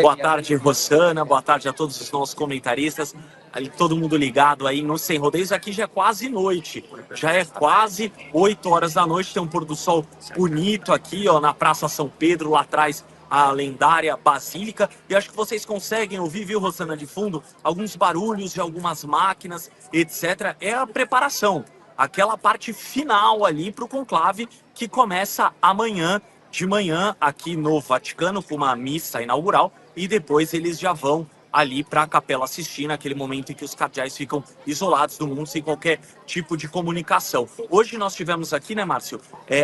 S5: Boa tarde, Rosana. Boa tarde a todos os nossos comentaristas. Ali, todo mundo ligado aí no Sem Rodeios. Aqui já é quase noite. Já é quase 8 horas da noite. Tem um pôr do sol bonito aqui, ó, na Praça São Pedro, lá atrás a lendária Basílica. E acho que vocês conseguem ouvir, viu, Rosana, de fundo, alguns barulhos de algumas máquinas, etc. É a preparação, aquela parte final ali para o conclave que começa amanhã de manhã aqui no Vaticano com uma missa inaugural e depois eles já vão ali para a Capela Sistina, aquele momento em que os cardeais ficam isolados do mundo sem qualquer tipo de comunicação. Hoje nós tivemos aqui, né, Márcio,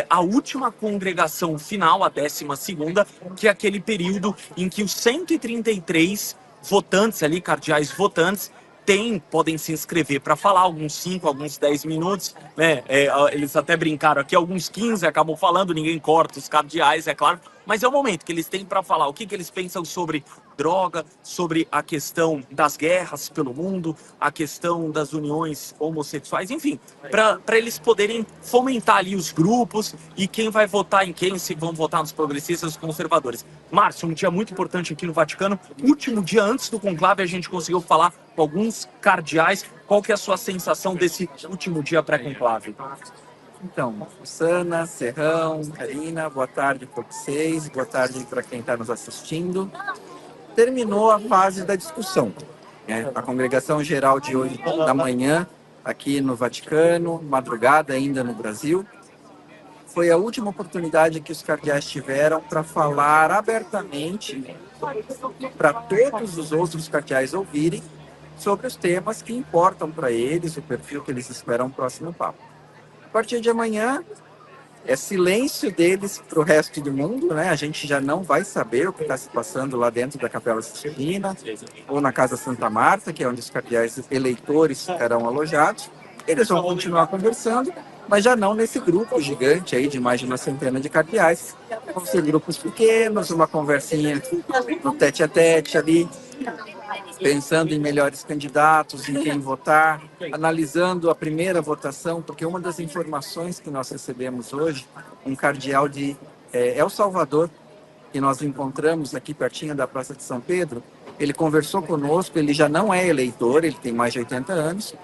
S5: a última congregação final, a 12ª, que é aquele período em que os 133 votantes ali, cardeais votantes, podem se inscrever para falar, alguns 5, alguns 10 minutos, né? Eles até brincaram aqui, alguns 15 acabam falando, ninguém corta os cardeais, é claro, mas é o momento que eles têm para falar o que eles pensam sobre droga, sobre a questão das guerras pelo mundo, a questão das uniões homossexuais, enfim, para eles poderem fomentar ali os grupos e quem vai votar em quem, se vão votar nos progressistas, os conservadores. Márcio, um dia muito importante aqui no Vaticano, último dia antes do conclave, a gente conseguiu falar com alguns cardeais. Qual que é a sua sensação desse último dia pré-conclave?
S6: Então, Sana, Serrão, Karina, boa tarde para vocês, boa tarde para quem está nos assistindo. Terminou a fase da discussão, né? A congregação geral de hoje da manhã, aqui no Vaticano, madrugada ainda no Brasil, foi a última oportunidade que os cardeais tiveram para falar abertamente para todos os outros cardeais ouvirem sobre os temas que importam para eles, o perfil que eles esperam próximo Papa. A partir de amanhã, é silêncio deles para o resto do mundo, né? A gente já não vai saber o que está se passando lá dentro da Capela Sistina ou na Casa Santa Marta, que é onde os cardeais eleitores ficarão alojados. Eles vão continuar conversando, mas já não nesse grupo gigante aí de mais de uma centena de cardeais. Vão ser grupos pequenos, uma conversinha no tete-a-tete ali, pensando em melhores candidatos, em quem votar, analisando a primeira votação, porque uma das informações que nós recebemos hoje, um cardeal de El Salvador, que nós encontramos aqui pertinho da Praça de São Pedro, ele conversou conosco, ele já não é eleitor, ele tem mais de 80 anos,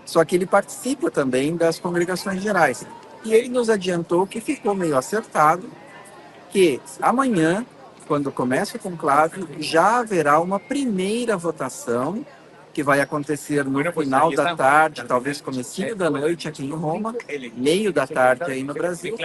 S6: só que ele participa também das congregações gerais. E ele nos adiantou que ficou meio acertado, que amanhã, quando começa o conclave, já haverá uma primeira votação que vai acontecer no final da tarde, talvez comecinho da noite aqui em Roma, meio da tarde aí no Brasil.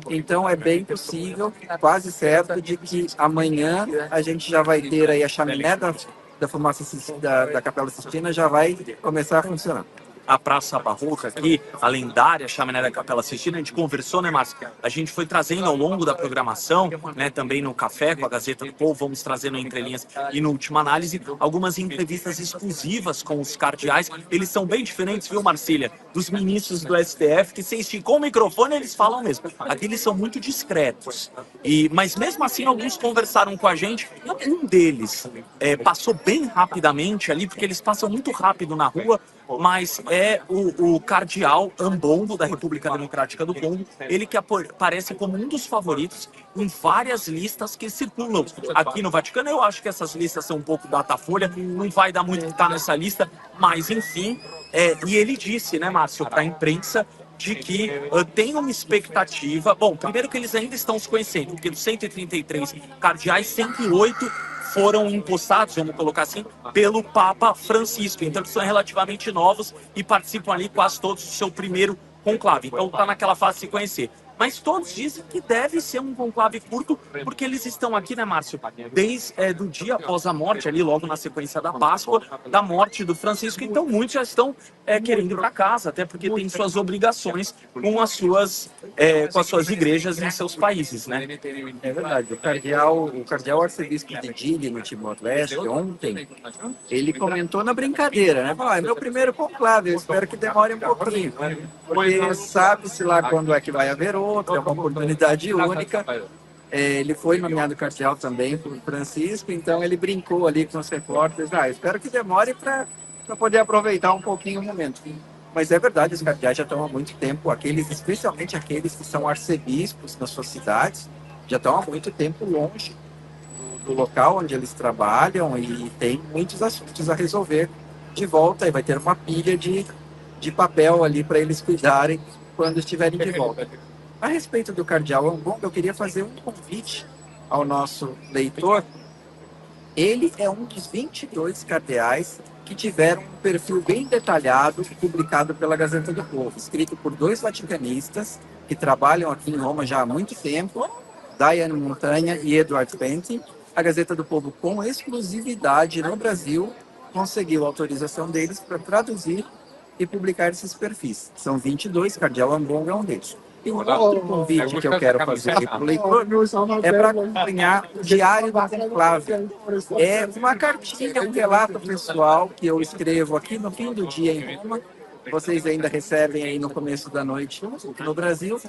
S6: Então é bem possível, quase certo, de que amanhã a gente já vai ter aí a chaminé da fumaça da Capela Sistina já vai começar a funcionar.
S5: A Praça Barroca aqui, a lendária chaminé da Capela Sistina, a gente conversou, né, Márcio? A gente foi trazendo ao longo da programação, né, também no Café com a Gazeta do Povo, vamos trazendo entre linhas e no Última Análise, algumas entrevistas exclusivas com os cardeais. Eles são bem diferentes, viu, Marcília? Dos ministros do STF, que se esticou o microfone, eles falam mesmo. Aqui eles são muito discretos. Mas mesmo assim, alguns conversaram com a gente. Um deles passou bem rapidamente ali, porque eles passam muito rápido na rua, mas é o cardeal Ambongo, da República Democrática do Congo, ele que aparece como um dos favoritos em várias listas que circulam aqui no Vaticano. Eu acho que essas listas são um pouco datafolha, não vai dar muito que estar nessa lista, mas enfim, e ele disse, né, Márcio, para a imprensa, de que tem uma expectativa. Bom, primeiro que eles ainda estão se conhecendo, porque dos 133 cardeais, 108 foram impostados, vamos colocar assim, pelo Papa Francisco. Então eles são relativamente novos e participam ali quase todos do seu primeiro conclave. Então está naquela fase de se conhecer. Mas todos dizem que deve ser um conclave curto, porque eles estão aqui, né, Márcio, desde do dia após a morte, ali logo na sequência da Páscoa, da morte do Francisco. Então muitos já estão querendo ir para casa, até porque tem suas obrigações com as suas igrejas em seus países, né?
S6: É verdade. O cardeal arcebispo de Dili, no Timor-Leste, ontem, ele comentou na brincadeira, né? Falou, é meu primeiro conclave, eu espero que demore um pouquinho, porque sabe-se lá quando é que vai haver outro, é uma oportunidade única. Ele foi nomeado cardeal também por Francisco, então ele brincou ali com os repórteres, espero que demore para poder aproveitar um pouquinho o momento. Mas é verdade, os cardeais já estão há muito tempo, especialmente aqueles que são arcebispos nas suas cidades, já estão há muito tempo longe do local onde eles trabalham e tem muitos assuntos a resolver de volta, e vai ter uma pilha de papel ali para eles cuidarem quando estiverem de volta. A respeito do cardeal Ambongo, eu queria fazer um convite ao nosso leitor. Ele é um dos 22 cardeais que tiveram um perfil bem detalhado publicado pela Gazeta do Povo, escrito por 2 vaticanistas que trabalham aqui em Roma já há muito tempo, Diane Montanha e Edward Pentin. A Gazeta do Povo, com exclusividade no Brasil, conseguiu a autorização deles para traduzir e publicar esses perfis. São 22, cardeal Ambongo é um deles. E um outro convite que eu quero fazer para o leitor é para acompanhar o Diário do Conclave. É uma cartinha, um relato pessoal que eu escrevo aqui no fim do dia em Roma. Vocês ainda recebem aí no começo da noite no Brasil,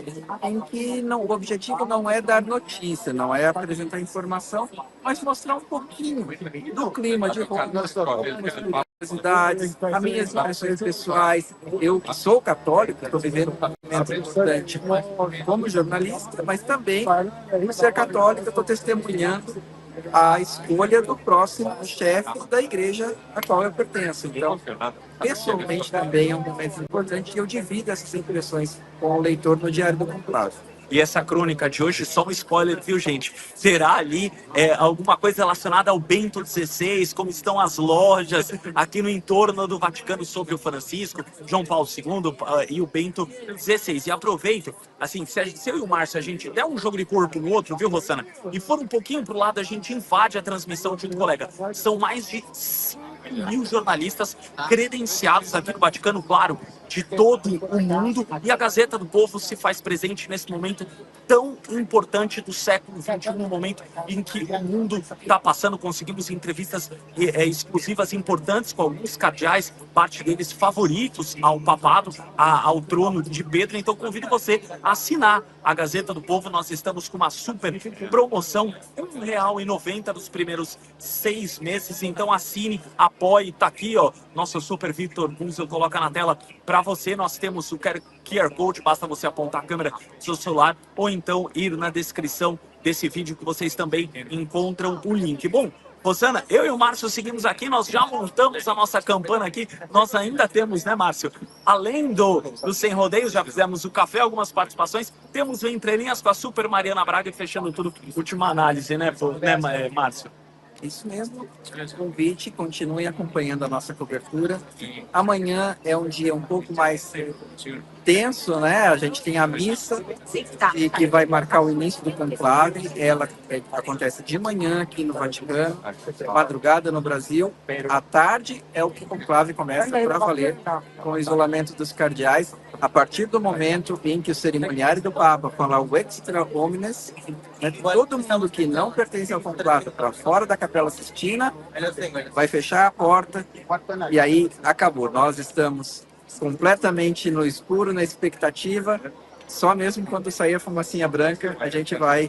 S6: em que o objetivo não é dar notícia, não é apresentar informação, mas mostrar um pouquinho do clima de Roma, curiosidades, as minhas impressões pessoais. Eu que sou católico, estou vivendo um momento importante como jornalista, mas também, por ser católico, estou testemunhando a escolha do próximo chefe da igreja a qual eu pertenço. Então, pessoalmente também é um momento importante e eu divido essas impressões com o leitor no Diário do Conclave.
S5: E essa crônica de hoje, só um spoiler, viu, gente? Terá ali alguma coisa relacionada ao Bento XVI, como estão as lojas aqui no entorno do Vaticano sobre o Francisco, João Paulo II e o Bento XVI. E aproveito, assim, se eu e o Márcio, a gente der um jogo de corpo no outro, viu, Rosana? E for um pouquinho pro lado, a gente invade a transmissão de um colega. São mais de 5.000 jornalistas credenciados aqui no Vaticano, claro, de todo o mundo, e a Gazeta do Povo se faz presente nesse momento tão importante do século XXI, um momento em que o mundo está passando. Conseguimos entrevistas exclusivas importantes com alguns cardeais, parte deles favoritos ao papado, ao trono de Pedro. Então convido você a assinar a Gazeta do Povo. Nós estamos com uma super promoção, R$1,90 nos primeiros 6 meses. Então assine, apoie, tá aqui, ó, nosso super Victor Bunzel coloca na tela para você. Nós temos o QR Code, basta você apontar a câmera do seu celular ou então ir na descrição desse vídeo que vocês também encontram o link. Bom, Rosana, eu e o Márcio seguimos aqui, nós já montamos a nossa campana aqui, nós ainda temos, né, Márcio? Além do Sem Rodeios, já fizemos o café, algumas participações, temos o Entre Linhas com a Super Mariana Braga e fechando tudo, última análise, né, Márcio?
S6: Isso mesmo. Convite, continuem acompanhando a nossa cobertura. Amanhã é um dia um pouco mais tenso, né? A gente tem a missa e que vai marcar o início do conclave. Ela acontece de manhã aqui no Vaticano, madrugada no Brasil. À tarde é o que o conclave começa para valer, com o isolamento dos cardeais. A partir do momento em que o cerimoniário do Papa falar o extra homines, né, todo mundo que não pertence ao conclave para fora da Capela Sistina vai fechar a porta e aí acabou. Nós estamos completamente no escuro, na expectativa. Só mesmo quando sair a fumacinha branca a gente vai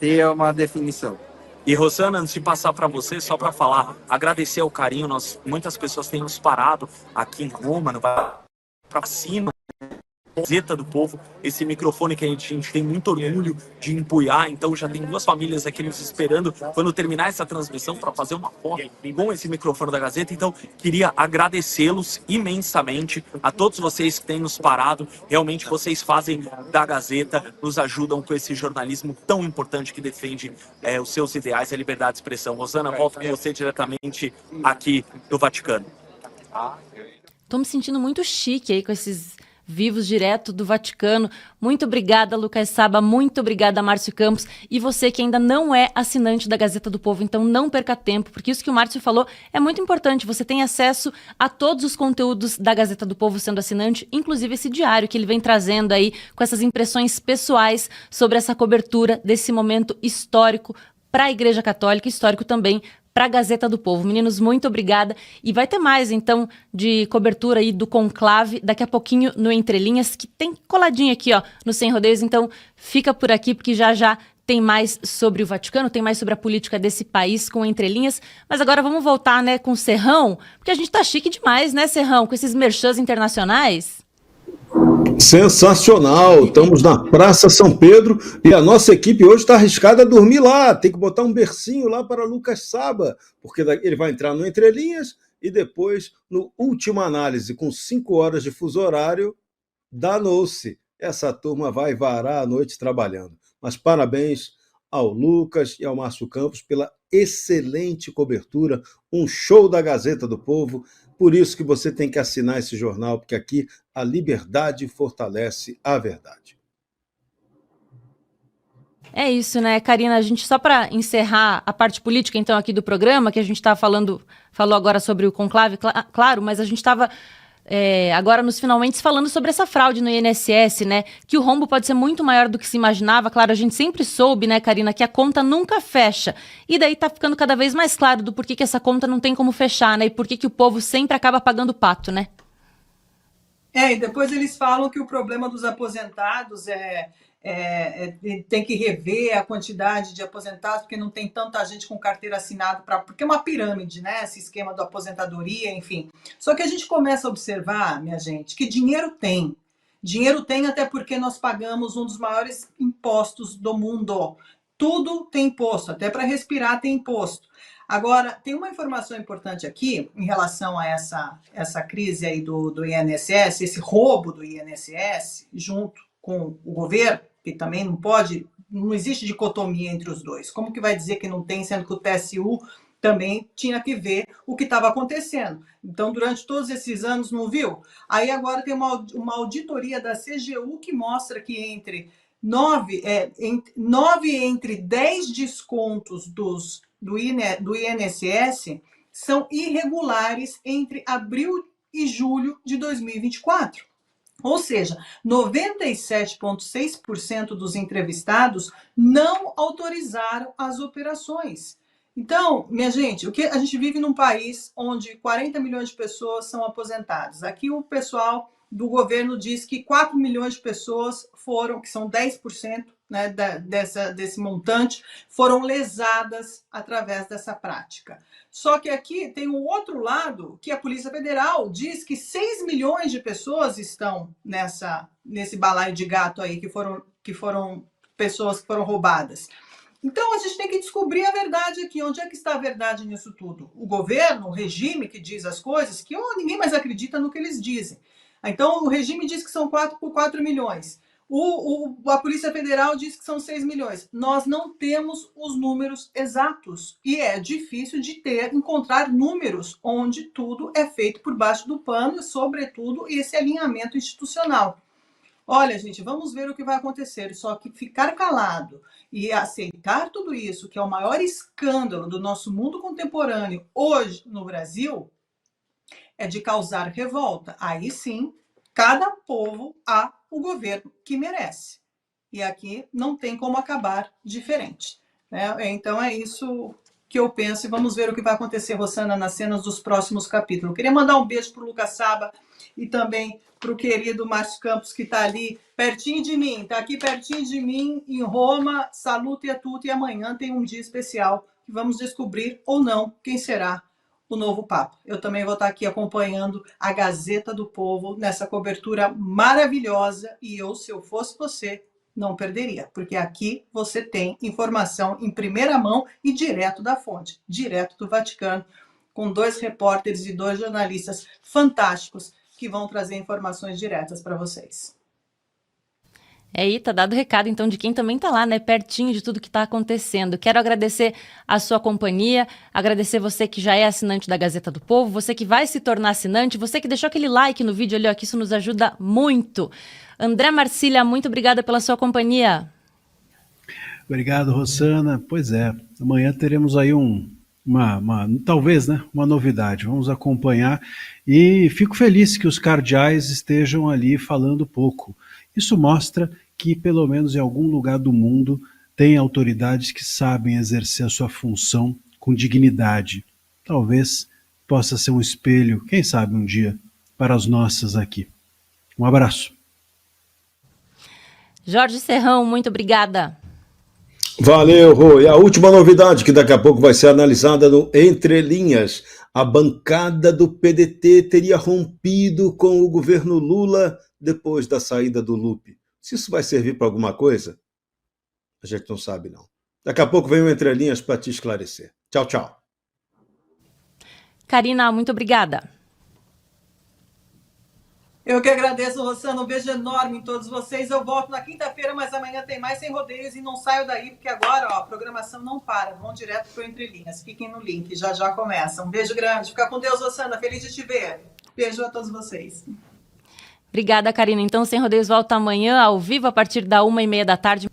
S6: ter uma definição.
S5: E Rosana, antes de passar para você, só para falar, agradecer o carinho, muitas pessoas têm nos parado aqui em Roma, para cima. Gazeta do Povo, esse microfone que a gente tem muito orgulho de empunhar, então já tem 2 famílias aqui nos esperando quando terminar essa transmissão para fazer uma foto com esse microfone da Gazeta. Então queria agradecê-los imensamente a todos vocês que têm nos parado, realmente vocês fazem da Gazeta, nos ajudam com esse jornalismo tão importante que defende os seus ideais e a liberdade de expressão. Rosana, volto com você diretamente aqui do Vaticano.
S1: Tô me sentindo muito chique aí com esses vivos direto do Vaticano. Muito obrigada, Lucas Saba. Muito obrigada, Márcio Campos. E você que ainda não é assinante da Gazeta do Povo, então não perca tempo, porque isso que o Márcio falou é muito importante. Você tem acesso a todos os conteúdos da Gazeta do Povo sendo assinante, inclusive esse diário que ele vem trazendo aí com essas impressões pessoais sobre essa cobertura desse momento histórico para a Igreja Católica, histórico também para a Gazeta do Povo. Meninos, muito obrigada. E vai ter mais, então, de cobertura aí do conclave, daqui a pouquinho no Entre Linhas, que tem coladinho aqui, ó, no Sem Rodeios. Então, fica por aqui, porque já tem mais sobre o Vaticano, tem mais sobre a política desse país com Entre Linhas. Mas agora vamos voltar, né, com o Serrão, porque a gente tá chique demais, né, Serrão, com esses merchans internacionais.
S2: Sensacional! Estamos na Praça São Pedro e a nossa equipe hoje está arriscada a dormir lá. Tem que botar um bercinho lá para Lucas Saba, porque ele vai entrar no Entre Linhas e depois, no Última Análise, com 5 horas de fuso horário, danou-se. Essa turma vai varar a noite trabalhando. Mas parabéns ao Lucas e ao Márcio Campos pela excelente cobertura, um show da Gazeta do Povo. Por isso que você tem que assinar esse jornal, porque aqui a liberdade fortalece a verdade.
S1: É isso, né, Karina? A gente, só para encerrar a parte política, então, aqui do programa, que a gente falou agora sobre o conclave, claro, mas a gente estava agora nos finalmente falando sobre essa fraude no INSS, né? Que o rombo pode ser muito maior do que se imaginava. Claro, a gente sempre soube, né, Karina, que a conta nunca fecha. E daí tá ficando cada vez mais claro do porquê que essa conta não tem como fechar, né? E porquê que o povo sempre acaba pagando pato, né?
S4: E depois eles falam que o problema dos aposentados tem que rever a quantidade de aposentados, porque não tem tanta gente com carteira assinada, porque é uma pirâmide, né? Esse esquema da aposentadoria, enfim. Só que a gente começa a observar, minha gente, que dinheiro tem. Dinheiro tem até porque nós pagamos um dos maiores impostos do mundo. Tudo tem imposto, até para respirar tem imposto. Agora, tem uma informação importante aqui em relação a essa crise aí do INSS, esse roubo do INSS, junto com o governo, que também não existe dicotomia entre os dois. Como que vai dizer que não tem, sendo que o TSU também tinha que ver o que estava acontecendo? Então, durante todos esses anos, não viu? Aí agora tem uma auditoria da CGU que mostra que entre 9 entre 10 descontos do INSS são irregulares entre abril e julho de 2024. Ou seja, 97,6% dos entrevistados não autorizaram as operações. Então, minha gente, a gente vive num país onde 40 milhões de pessoas são aposentadas. Aqui o pessoal do governo diz que 4 milhões de pessoas que são 10%, né, desse montante, foram lesadas através dessa prática. Só que aqui tem um outro lado, que a Polícia Federal diz que 6 milhões de pessoas estão nesse balaio de gato aí, que foram pessoas que foram roubadas. Então, a gente tem que descobrir a verdade aqui. Onde é que está a verdade nisso tudo? O governo, o regime que diz as coisas, que ninguém mais acredita no que eles dizem. Então, o regime diz que são 4 milhões. A Polícia Federal diz que são 6 milhões. Nós não temos os números exatos e é difícil de encontrar números onde tudo é feito por baixo do pano e, sobretudo, esse alinhamento institucional. Olha, gente, vamos ver o que vai acontecer. Só que ficar calado e aceitar tudo isso, que é o maior escândalo do nosso mundo contemporâneo hoje no Brasil, é de causar revolta. Aí sim, cada povo há o governo que merece. E aqui não tem como acabar diferente, né? Então é isso que eu penso e vamos ver o que vai acontecer, Rossana, nas cenas dos próximos capítulos. Eu queria mandar um beijo para o Lucas Saba e também para o querido Márcio Campos, que está ali pertinho de mim, está aqui pertinho de mim, em Roma. Salute a tutti, e amanhã tem um dia especial que vamos descobrir ou não quem será o novo Papa. Eu também vou estar aqui acompanhando a Gazeta do Povo nessa cobertura maravilhosa e eu, se eu fosse você, não perderia, porque aqui você tem informação em primeira mão e direto da fonte, direto do Vaticano, com 2 repórteres e 2 jornalistas fantásticos que vão trazer informações diretas para vocês.
S1: Aí, tá dado o recado, então, de quem também tá lá, né, pertinho de tudo que tá acontecendo. Quero agradecer a sua companhia, agradecer você que já é assinante da Gazeta do Povo, você que vai se tornar assinante, você que deixou aquele like no vídeo ali, ó, que isso nos ajuda muito. André Marcília, muito obrigada pela sua companhia.
S3: Obrigado, Rossana. Pois é, amanhã teremos aí talvez, né, uma novidade. Vamos acompanhar e fico feliz que os cardeais estejam ali falando pouco. Isso mostra que, pelo menos em algum lugar do mundo, tem autoridades que sabem exercer a sua função com dignidade. Talvez possa ser um espelho, quem sabe um dia, para as nossas aqui. Um abraço.
S1: Jorge Serrão, muito obrigada.
S2: Valeu, Rô. E a última novidade que daqui a pouco vai ser analisada no Entre Linhas. A bancada do PDT teria rompido com o governo Lula depois da saída do Lupe. Se isso vai servir para alguma coisa, a gente não sabe, não. Daqui a pouco vem o Entre Linhas para te esclarecer. Tchau, tchau.
S1: Karina, muito obrigada.
S4: Eu que agradeço, Rossana. Um beijo enorme em todos vocês. Eu volto na quinta-feira, mas amanhã tem mais Sem Rodeios e não saio daí, porque agora ó, a programação não para. Vão direto para o Entre Linhas. Fiquem no link, já já começa. Um beijo grande. Fica com Deus, Rossana. Feliz de te ver. Beijo a todos vocês.
S1: Obrigada, Karina. Então, Sem Rodeios volta amanhã, ao vivo, a partir da 1h30 da tarde.